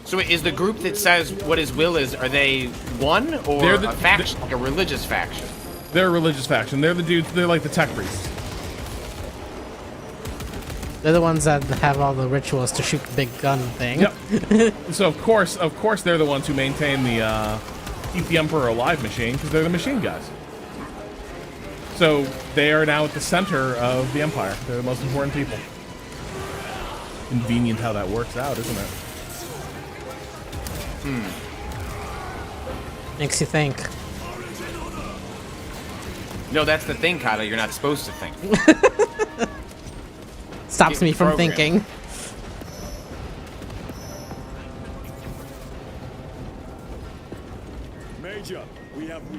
So is the group that says what his will is, are they one or a faction, like a religious faction?
They're a religious faction. They're the dudes, they're like the tech priests.
They're the ones that have all the rituals to shoot the big gun thing.
Yep. So of course they're the ones who maintain the keep the Emperor alive machine, because they're the machine guys. So they are now at the center of the Empire. They're the most important people. Convenient how that works out, isn't it?
Makes you think.
No, that's the thing, Cado. You're not supposed to think.
Stops me from thinking.
Major,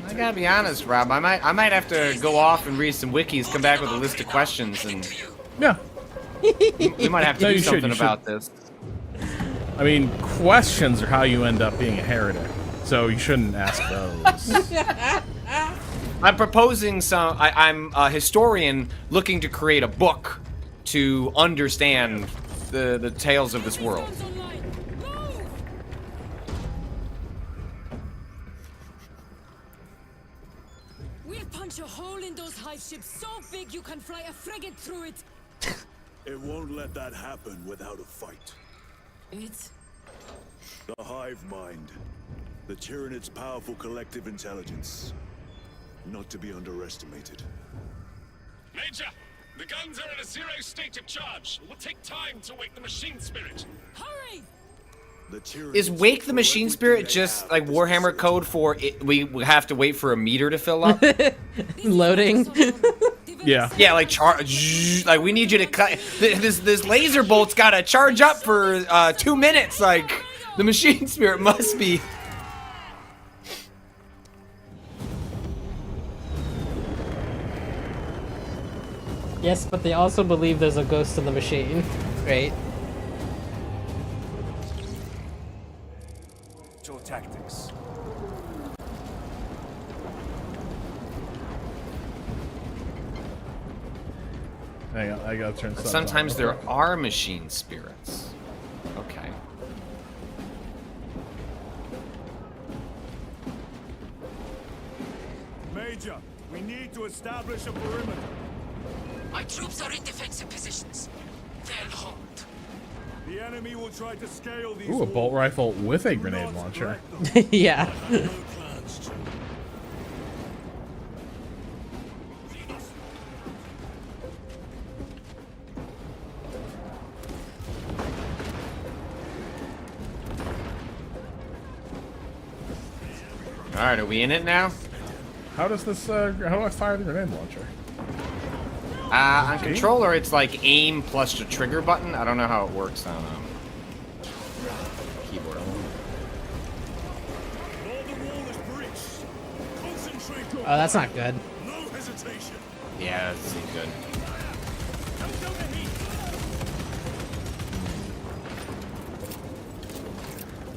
I gotta be honest, Rob. I might have to go off and read some wikis, come back with a list of questions, and
yeah,
we might have to do something about this.
I mean, questions are how you end up being a heretic, so you shouldn't ask those.
I'm proposing I'm a historian looking to create a book to understand the tales of this world.
We'll punch a hole in those hive ships so big you can fly a frigate through it.
It won't let that happen without a fight.
It's
The hive mind. The Tyranid's powerful collective intelligence. Not to be underestimated.
Major, the guns are in a zero state of charge. It will take time to wake the machine spirit.
hurry!
The
Is
Tyranids
Wake the
throw
Machine
everything
Spirit
they
just
have
like
as a
Warhammer
facility.
code for it, we have to wait for a meter to fill up?
Loading.
Yeah.
Yeah, like like we need you to cut this laser bolt's got to charge up for 2 minutes. Like the Machine Spirit must be.
Yes, but they also believe there's a ghost in the machine. Right?
Your tactics.
Hang on, I gotta turn subs on.
Sometimes there are machine spirits. Okay.
Major, we need to establish a perimeter.
My troops are in defensive positions. They'll hold.
The enemy will try to scale these
Ooh, a bolt
walls.
rifle with a
Do
grenade
not
launcher.
threat them.
Yeah.
No plans to.
All right, are we in it now?
How does this? How do I fire the grenade launcher?
On controller, it's like aim plus the trigger button. I don't know how it works on keyboard.
All the wall is breached. Concentrate your
Oh, that's not good.
no hesitation.
Yeah, that seems good.
Don't go to heat.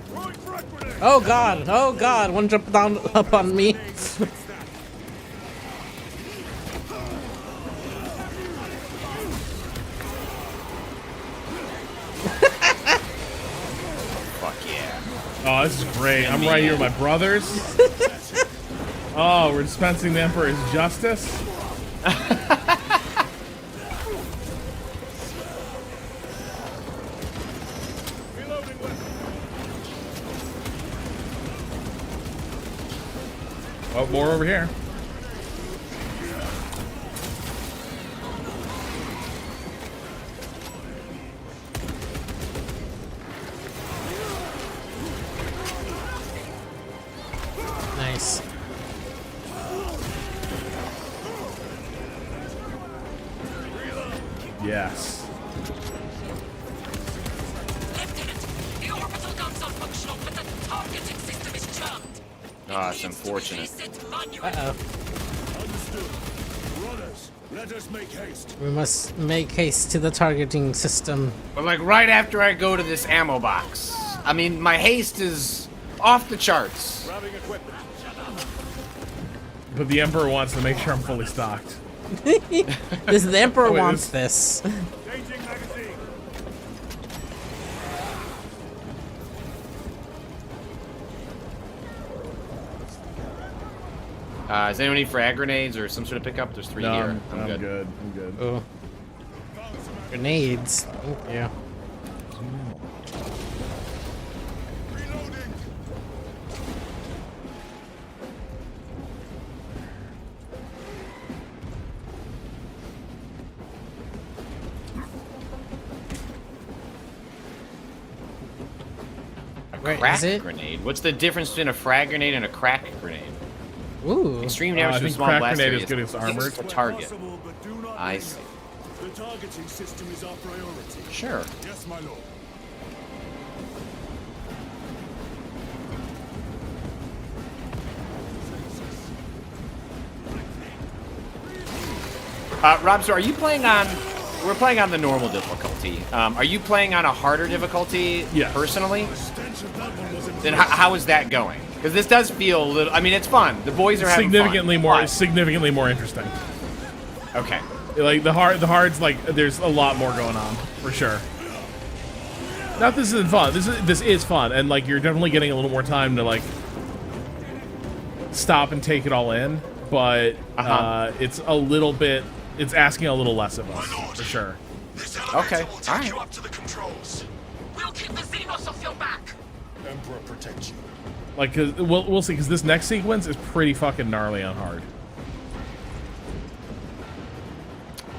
Throwing frag grenade.
Oh god! Oh god! One jumped down up on me.
Fuck yeah.
Oh, this is great. I'm right here with my brothers. Oh, we're dispensing the Emperor's justice.
Reloading weapon.
Oh, more over here.
Nice.
Yes.
Lieutenant, the orbital guns are functional, but the targeting system is jammed.
Oh, it's unfortunate.
Reset manually.
Uh-oh.
Understood. Runners, let us make haste.
We must make haste to the targeting system.
But like right after I go to this ammo box, I mean, my haste is off the charts.
Grabbing equipment.
But the Emperor wants to make sure I'm fully stocked.
The Emperor
Wait,
wants this.
Changing magazine.
Does anyone need frag grenades or some sort of pickup? There's 3
No,
here.
I'm good. I'm good.
Oh. Grenades. Thank you.
Reloading.
Where
Crack
is it?
grenade? What's the difference between a frag grenade and a crack grenade?
Ooh.
Extreme
I
damage to a
think
small
crack
blast
grenade
area
is good against armored.
to target.
Possible, but do not
I
linger.
see.
The targeting system is our priority.
Sure.
Yes, my lord.
Rob, so are you playing on? We're playing on the normal difficulty. Are you playing on a harder difficulty
Yes.
personally?
The stench of that one was
Then how is that going? Because this does feel a little. I mean, it's fun. The boys are having
Significantly
fun.
more,
But-
significantly more interesting.
Okay.
Like the hard's like there's a lot more going on for sure. Not this isn't fun. This is fun, and like you're definitely getting a little more time to like stop and take it all in. But it's a little bit. It's asking a little less of us for sure.
This
Okay,
elevator will take
alright.
you up to the controls.
We'll keep the Xenos
Emperor protect you.
Like, we'll see, because this next sequence is pretty fucking gnarly on hard.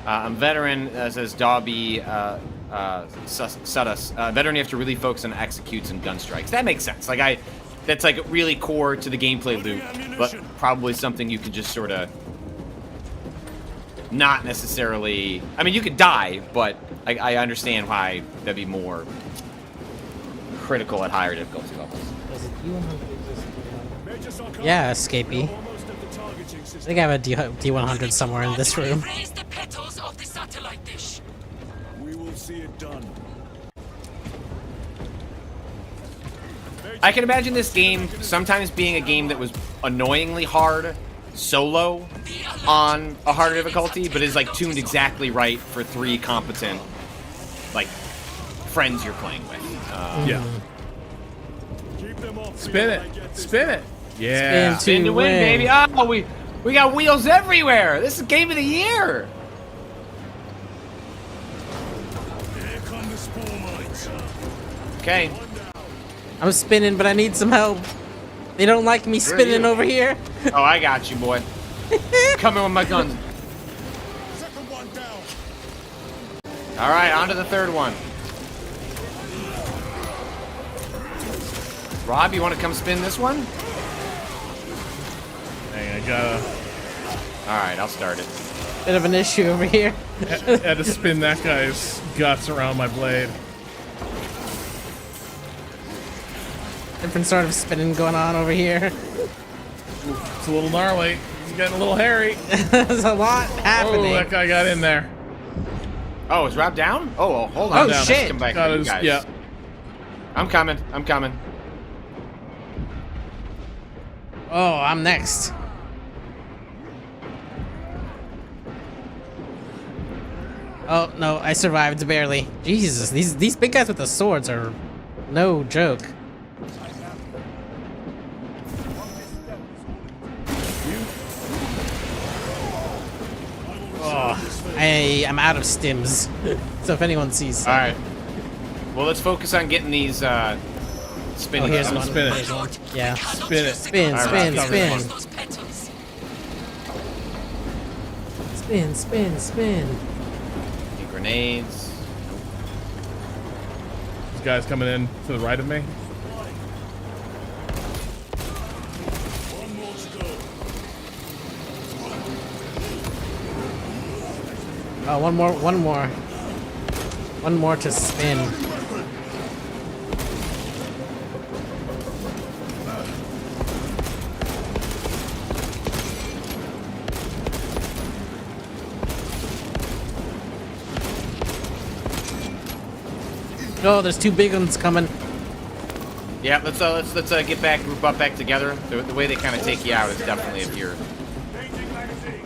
I'm veteran, says Dobby Sudus. Veteran, you have to really focus on executes and gun strikes. That makes sense. Like, that's like really core to the gameplay loop, but probably something you can just sort of not necessarily. I mean, you could die, but I understand why that'd be more critical at higher difficulty levels.
Yeah, escapee. I think I have a D100 somewhere in this room.
Raise the petals of the satellite dish.
We will see it done.
I can imagine this game sometimes being a game that was annoyingly hard solo on a harder difficulty, but is like tuned exactly right for 3 competent like friends you're playing with.
Yeah. Spin it. Spin it. Yeah.
Spin to win, baby. Oh, we got wheels everywhere. This is game of the year.
Here come the spore mines.
Okay.
I'm spinning, but I need some help. They don't like me spinning over here.
Oh, I got you, boy. Coming with my guns.
Second one down.
All right, on to the third one. Rob, you want to come spin this one?
Dang, I gotta.
All right, I'll start it.
Bit of an issue over here.
Had to spin that guy's guts around my blade.
Different sort of spinning going on over here.
It's a little gnarly. It's getting a little hairy.
There's a lot happening.
Oh, that guy got in there.
Oh, is Rob down? Oh, well, hold on.
Oh,
Let's
shit.
come back to you guys.
Yeah.
I'm coming. I'm coming.
Oh, I'm next. Oh no, I survived barely. Jesus, these big guys with the swords are no joke. Oh, I am out of stims. So if anyone sees,
All right. Well, let's focus on getting these spinning.
Oh, here's
I'm
one.
gonna spin it.
Here's one. Yeah.
Spin it.
Spin,
All right,
spin,
Rob,
spin.
Those petals.
Spin, spin, spin.
Any grenades.
This guy's coming in to the right of me.
One more to go.
Oh, one more. One more to spin. Oh, there's 2 big ones coming.
Yeah, let's get back, group up back together. The way they kind of take you out is definitely if you're.
Changing magazine.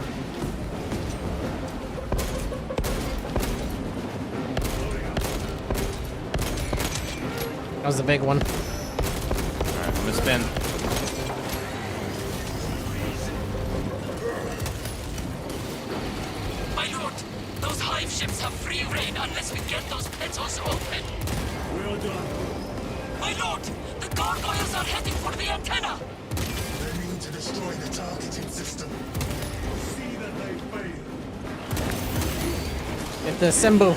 That was the big one.
All right, I'm gonna spin.
My lord, those hive ships have free reign unless we get those petals open.
Well done.
My lord, the gargoyles are heading for the antenna.
They mean to destroy the targeting system.
See that they fail.
Get the symbol.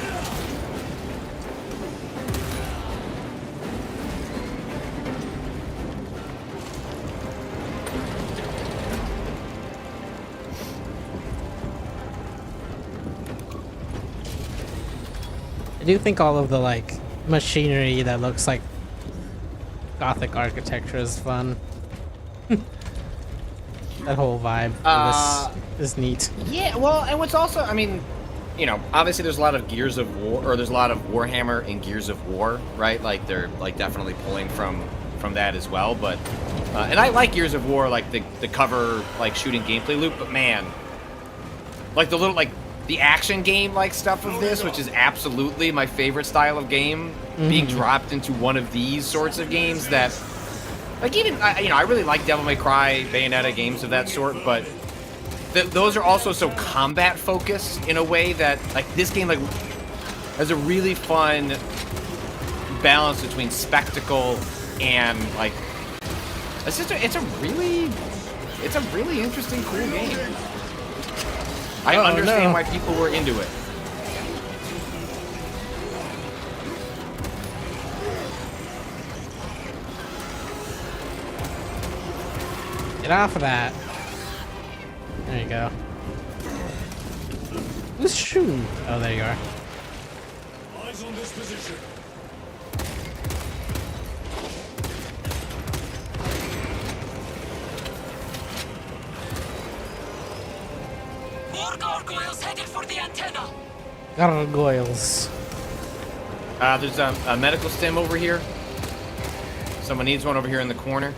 I do think all of the like machinery that looks like Gothic architecture is fun. That whole vibe is neat.
Yeah, well, and what's also, I mean, you know, obviously there's a lot of Gears of War, or there's a lot of Warhammer in Gears of War, right? Like they're like definitely pulling from that as well. But and I like Gears of War, like the cover like shooting gameplay loop. But man, like the little like the action game like stuff of this, which is absolutely my favorite style of game, being dropped into one of these sorts of games that, like even you know, I really like Devil May Cry, Bayonetta games of that sort, but those are also so combat focused in a way that like this game like has a really fun balance between spectacle and like it's a really interesting, cool game. I understand why people were into it.
Get off of that. There you go. Who's shooting? Oh, there you are.
Eyes on this position.
More gargoyles headed for the antenna.
Gargoyles.
There's a medical stim over here. Someone needs one over here in the corner.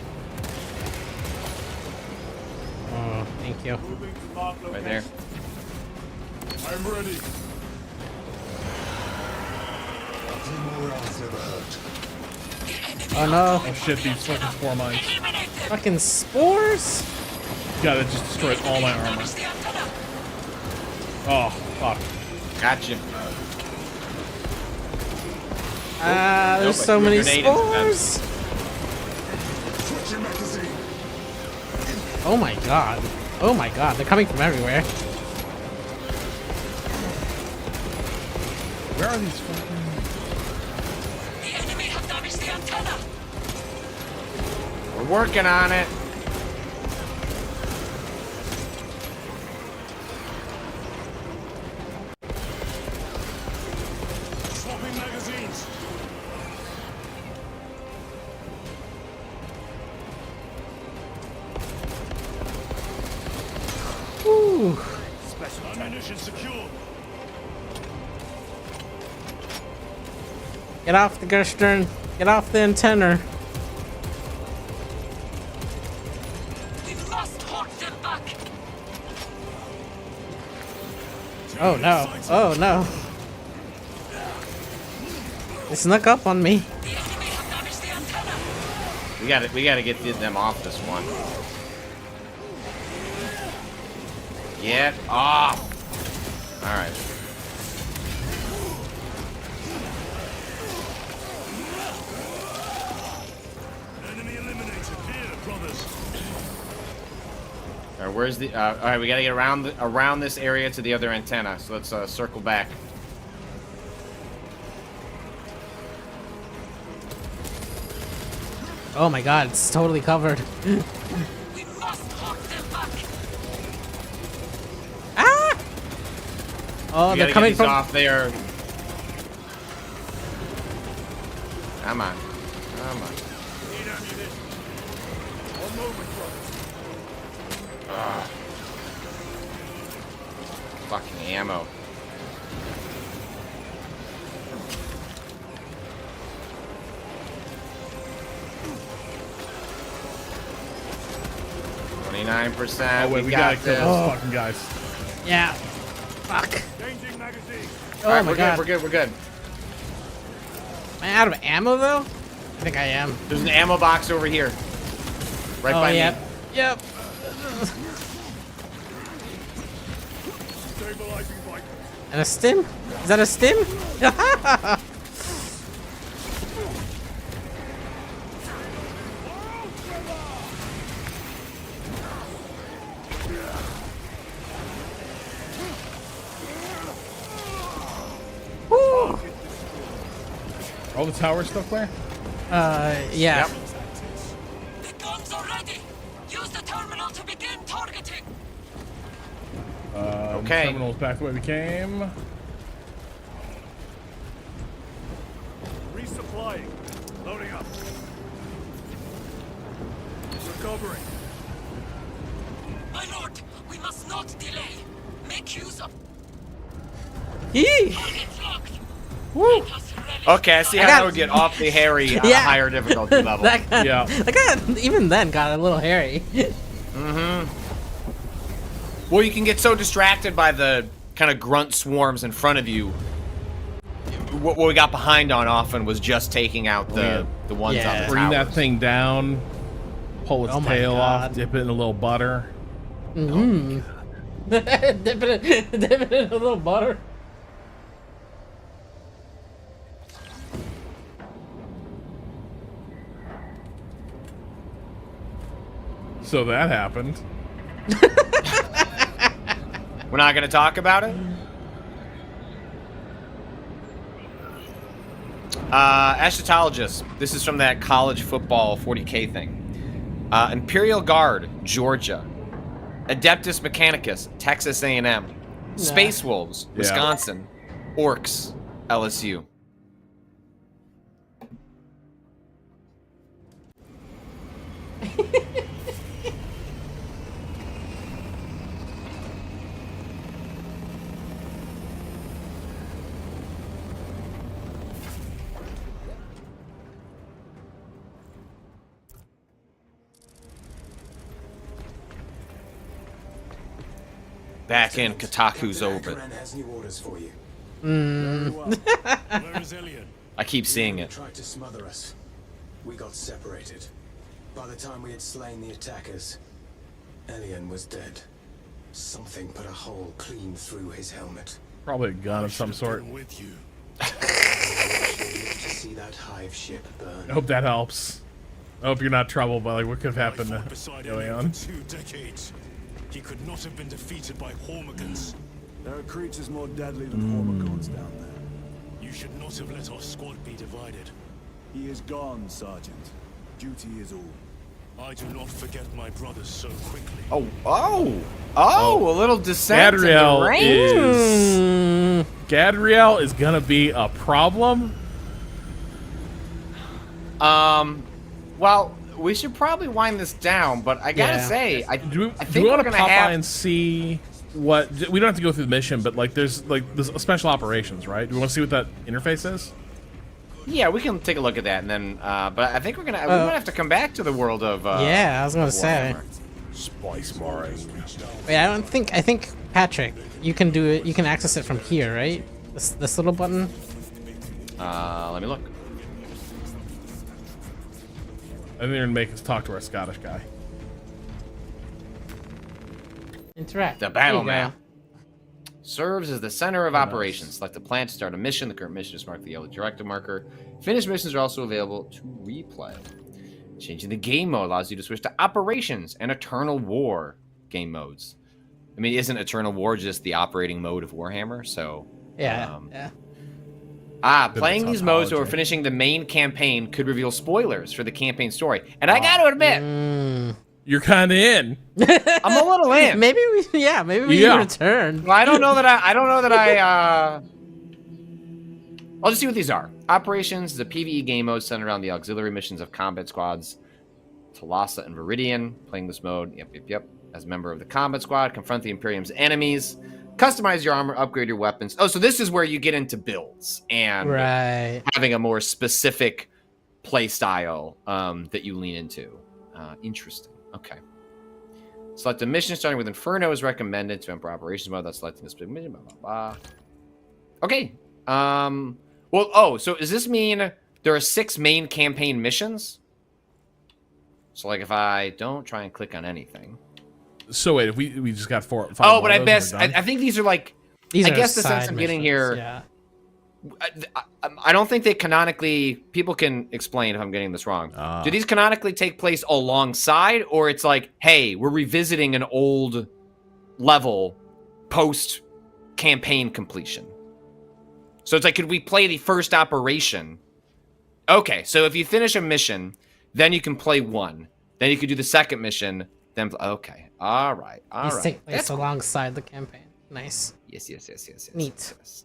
Oh, thank you.
Moving to mark
Right
location.
there.
I'm ready. Two more rounds never hurt.
Oh no.
Oh shit, these fucking spore mines.
Fucking spores?
God, that just destroyed all my armor. Oh, fuck.
Gotcha.
There's
Nope,
so many
grenade instead.
spores.
Switching magazine.
Oh my god. Oh my god, they're coming from everywhere.
Where are these fucking...
The enemy have damaged the antenna.
We're working on it.
Swapping magazines.
Woo.
Special ammunition secure.
Get off the Gerstern. Get off the antenna.
We must hold them back.
Oh no. Oh no. They snuck up on me.
The enemy have damaged the antenna.
We gotta get them off this one. Get off. All right.
Enemy eliminated. Here, brothers.
All right, where's the? All right, we gotta get around this area to the other antenna. So let's circle back.
Oh my god, it's totally covered.
We must hold them back.
Ah! Oh,
We
they're
gotta
coming
get these
from.
off there. Come on. Come on.
Need ammunition. One moment, brothers.
Fucking ammo.
Oh wait, we gotta kill those fucking guys.
Yeah. Fuck.
Changing magazine.
Oh
All right,
my
we're
god.
good. We're good.
Am I out of ammo though? I think I am.
There's an ammo box over here. Right
Oh
by
yep.
me.
Yep.
Stabilizing vitals.
And a stim? Is that a stim? Woo.
All the tower stuff there?
Yeah.
Yep.
The guns are ready. Use the terminal to begin targeting.
Okay.
Terminal's back the way we came.
Resupplying. Loading up. Recovering.
My lord, we must not delay. Make use of
Yee.
targets locked.
Woo.
Let us ready.
Okay, I see how
got-
that would get awfully hairy on a
Yeah.
higher difficulty level.
That got,
Yeah.
that got, even then got a little hairy.
Well, you can get so distracted by the kind of grunt swarms in front of you. What we got behind on often was just taking out the ones
Yeah.
on the
Bring that
towers.
thing down, pull its
Oh my
tail off,
God.
dip it in a little butter.
dip it in a little butter.
So that happened.
We're not going to talk about it? Eschatologist. This is from that college football 40K thing. Imperial Guard, Georgia. Adeptus Mechanicus, Texas A&M. Space Wolves, Wisconsin. Orcs, LSU. Back in Kotaku's orbit.
Has new orders for you.
Where is Elian?
I keep seeing it.
Tried to smother us. We got separated. By the time we had slain the attackers, Elian was dead. Something put a hole clean through his helmet.
Probably a gun of some sort.
With you.
To see that hive ship burn.
I hope that helps. I hope you're not troubled by like what could have happened
I fought
to
beside
going
Elian
on.
for 2 decades. He could not have been defeated by Hormigans.
There are creatures more deadly than Hormigons down there.
You should not have let our squad be divided.
He is gone, Sergeant. Duty is all.
I do not forget my brothers so quickly.
A little descent into range.
Gadriel is gonna be a problem.
Well, we should probably wind this down, but I gotta say, I
Do we
think
want
we're
to
gonna
pop by
have.
and see what? We don't have to go through the mission, but like there's special operations, right? Do we want to see what that interface is?
Yeah, we can take a look at that, and then. But I think we might have to come back to the world of.
Yeah, I was gonna say.
Spice Mars.
Wait, I think Patrick, you can do it. You can access it from here, right? This little button.
Let me look.
I think they're gonna make us talk to our Scottish guy.
Interact.
The battle
There you go.
map serves as the center of operations. Select a plan to start a mission. The current mission is marked with the yellow directive marker. Finished missions are also available to replay. Changing the game mode allows you to switch to operations and Eternal War game modes. I mean, isn't Eternal War just the operating mode of Warhammer? So
Yeah.
playing these modes or finishing the main campaign could reveal spoilers for the campaign story. And I got to admit,
You're kind of in.
I'm a little in.
Maybe we return.
Well, I don't know that I'll just see what these are. Operations is a PvE game mode centered around the auxiliary missions of combat squads Talassa and Viridian. Playing this mode, yep. As a member of the combat squad, confront the Imperium's enemies, customize your armor, upgrade your weapons. Oh, so this is where you get into builds and having a more specific play style that you lean into. Interesting. Okay. Select a mission starting with Inferno is recommended to enter operations mode. That's selecting a specific mission. Blah, blah, blah. Okay. So does this mean there are 6 main campaign missions? So like if I don't try and click on anything.
So wait, if we just got 4 5.
Oh, but I think these are like.
These
I
are
guess the
side
sense I'm getting
missions,
here.
Yeah.
I don't think they canonically. People can explain if I'm getting this wrong. Do these canonically take place alongside, or it's like, hey, we're revisiting an old level post campaign completion? So it's like, could we play the first operation? Okay, so if you finish a mission, then you can play one. Then you could do the second mission. Then okay, all right.
These take place alongside the campaign. Nice.
Yes.
Neat.
Yes.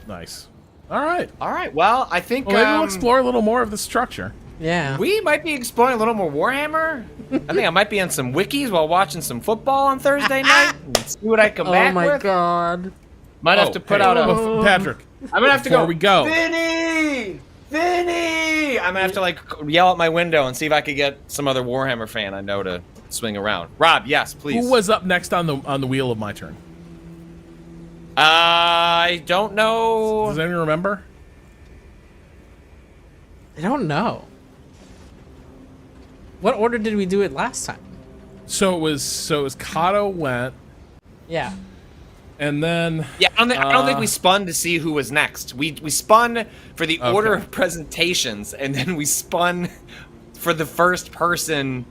Nice. All right.
Well, I think
maybe we'll explore a little more of the structure.
Yeah.
We might be exploring a little more Warhammer. I think I might be on some wikis while watching some football on Thursday night. See what I come back with.
Oh my god.
Might have to put out a
Patrick.
I'm gonna have to
before
go.
We go.
Vinny. I'm gonna have to like yell out my window and see if I could get some other Warhammer fan I know to swing around. Rob, yes, please.
Who was up next on the wheel of my turn?
I don't know.
Does anyone remember?
I don't know. What order did we do it last time?
So it was Cado went.
Yeah.
And then
I don't think we spun to see who was next. We spun for the order of presentations, and then we spun for the first person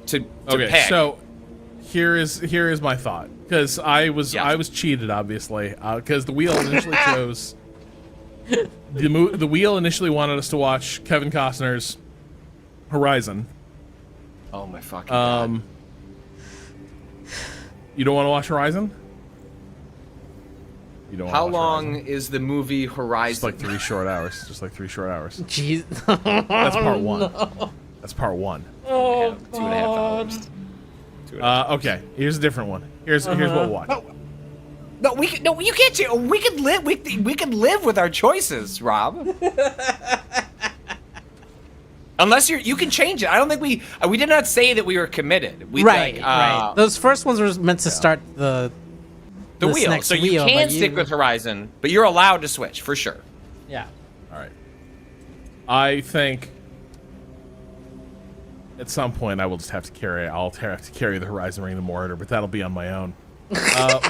to
Okay,
pick.
so here is my thought, because I was cheated, obviously, because the wheel initially chose the wheel initially wanted us to watch Kevin Costner's Horizon.
Oh my fucking god!
You don't want to watch Horizon? You don't.
How
wanna watch
long
Horizon?
is the movie Horizon?
Just like 3 short hours. Just like 3 short hours.
Jeez.
That's part 1.
No.
That's part 1.
Oh,
2.5 hours.
Okay, here's a different one. Here's what we'll watch.
No, we can, no, you can't. We could live. We could live with our choices, Rob. Unless you can change it. I don't think we did not say that we were committed. We,
right, right. Those first ones were meant to start the
wheel.
next
So you
wheel,
can
but
stick with Horizon, but you're allowed to switch for sure.
Yeah.
All right. I think at some point I will just have to carry. I'll have to carry the Horizon Ring of Mordor, but that'll be on my own.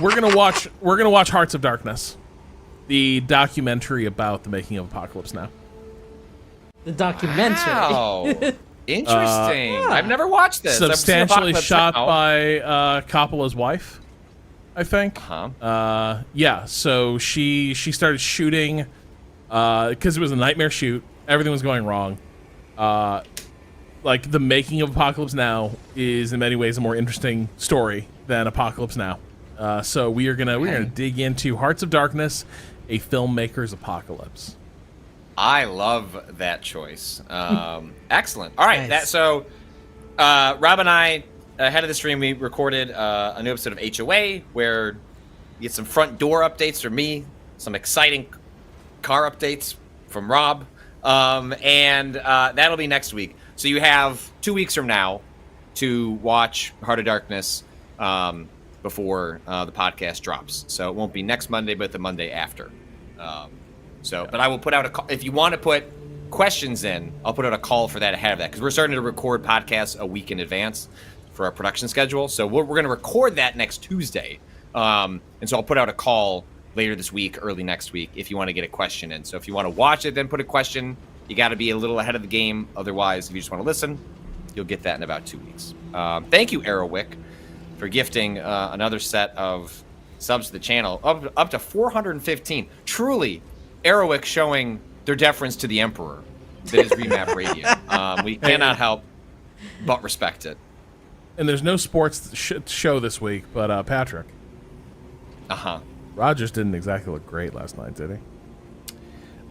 We're gonna watch Hearts of Darkness, the documentary about the making of Apocalypse Now.
The documentary.
Wow. Interesting. I've never watched this.
Substantially shot by Coppola's wife, I think. Yeah. So she started shooting because it was a nightmare shoot. Everything was going wrong. Like the making of Apocalypse Now is in many ways a more interesting story than Apocalypse Now. So we're gonna dig into Hearts of Darkness, a filmmaker's apocalypse.
I love that choice. Excellent. All right.
Nice.
Rob and I, ahead of the stream, we recorded a new episode of HOA where you get some front door updates from me, some exciting car updates from Rob, and that'll be next week. So you have 2 weeks from now to watch Heart of Darkness before the podcast drops. So it won't be next Monday, but the Monday after. But I will put out a call. If you want to put questions in, I'll put out a call for that ahead of that, because we're starting to record podcasts a week in advance for our production schedule. So we're going to record that next Tuesday. And so I'll put out a call later this week, early next week, if you want to get a question in. So if you want to watch it, then put a question. You got to be a little ahead of the game. Otherwise, if you just want to listen, you'll get that in about 2 weeks. Thank you, Arrowwick, for gifting another set of subs to the channel, up to 415. Truly, Arrowwick showing their deference to the Emperor that is Remap Radio. We cannot help but respect it.
And there's no sports show this week, but Patrick. Rogers didn't exactly look great last night, did he?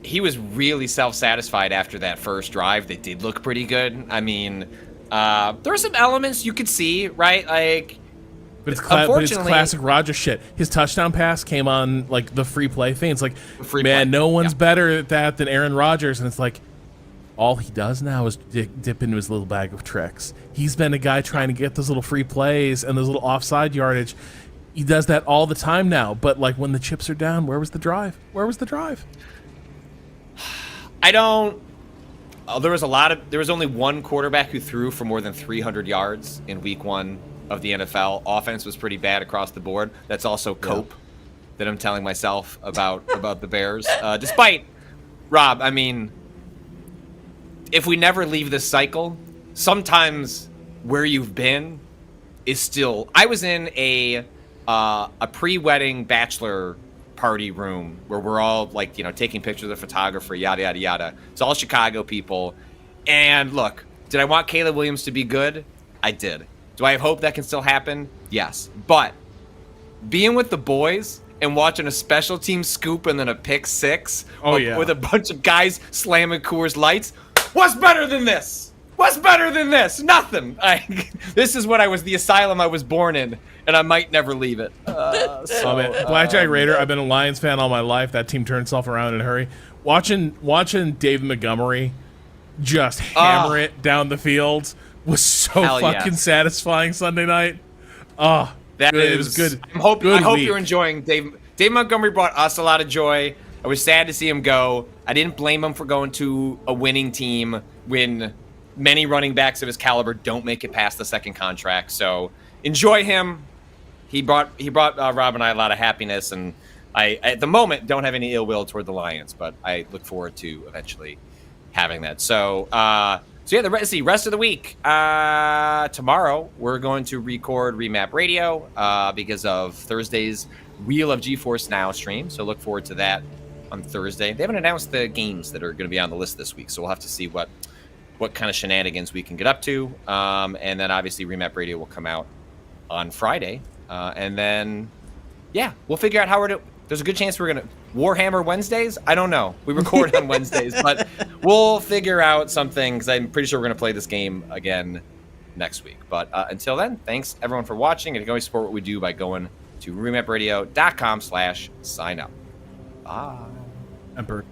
He was really self-satisfied after that first drive. They did look pretty good. I mean, there were some elements you could see, right? Like,
but it's classic Rogers shit. His touchdown pass came on like the free play thing. It's like, no one's better at that than Aaron Rodgers. And it's like, all he does now is dip into his little bag of tricks. He's been a guy trying to get those little free plays and those little offside yardage. He does that all the time now. But like when the chips are down, where was the drive? Where was the drive?
I don't. There was only one quarterback who threw for more than 300 yards in week 1 of the NFL. Offense was pretty bad across the board. That's also cope that I'm telling myself about the Bears. Despite, Rob, I mean, if we never leave this cycle, sometimes where you've been is still. I was in a pre-wedding bachelor party room where we're all like, taking pictures of the photographer, yada yada yada. It's all Chicago people. And look, did I want Caleb Williams to be good? I did. Do I have hope that can still happen? Yes. But being with the boys and watching a special team scoop and then a pick six with a bunch of guys slamming Coors Lights, what's better than this? What's better than this? Nothing. This is what the asylum I was born in, and I might never leave it.
Blackjack Raider, I've been a Lions fan all my life. That team turned itself around in a hurry. Watching Dave Montgomery just hammer it down the field was so fucking satisfying Sunday night. It was good.
I hope you're enjoying Dave. Dave Montgomery brought us a lot of joy. I was sad to see him go. I didn't blame him for going to a winning team when many running backs of his caliber don't make it past the second contract. So enjoy him. He brought Rob and I a lot of happiness, and I at the moment don't have any ill will toward the Lions, but I look forward to eventually having that. So So yeah, let's see, rest of the week. Tomorrow we're going to record Remap Radio because of Thursday's Wheel of GeForce Now stream. So look forward to that on Thursday. They haven't announced the games that are going to be on the list this week, so we'll have to see what kind of shenanigans we can get up to. And then obviously Remap Radio will come out on Friday, and then yeah, we'll figure out how we're doing. There's a good chance we're gonna Warhammer Wednesdays. I don't know. We record on Wednesdays, but we'll figure out something because I'm pretty sure we're gonna play this game again next week. But until then, thanks everyone for watching, and you can always support what we do by going to remapradio.com/sign up. Bye.
Emperor.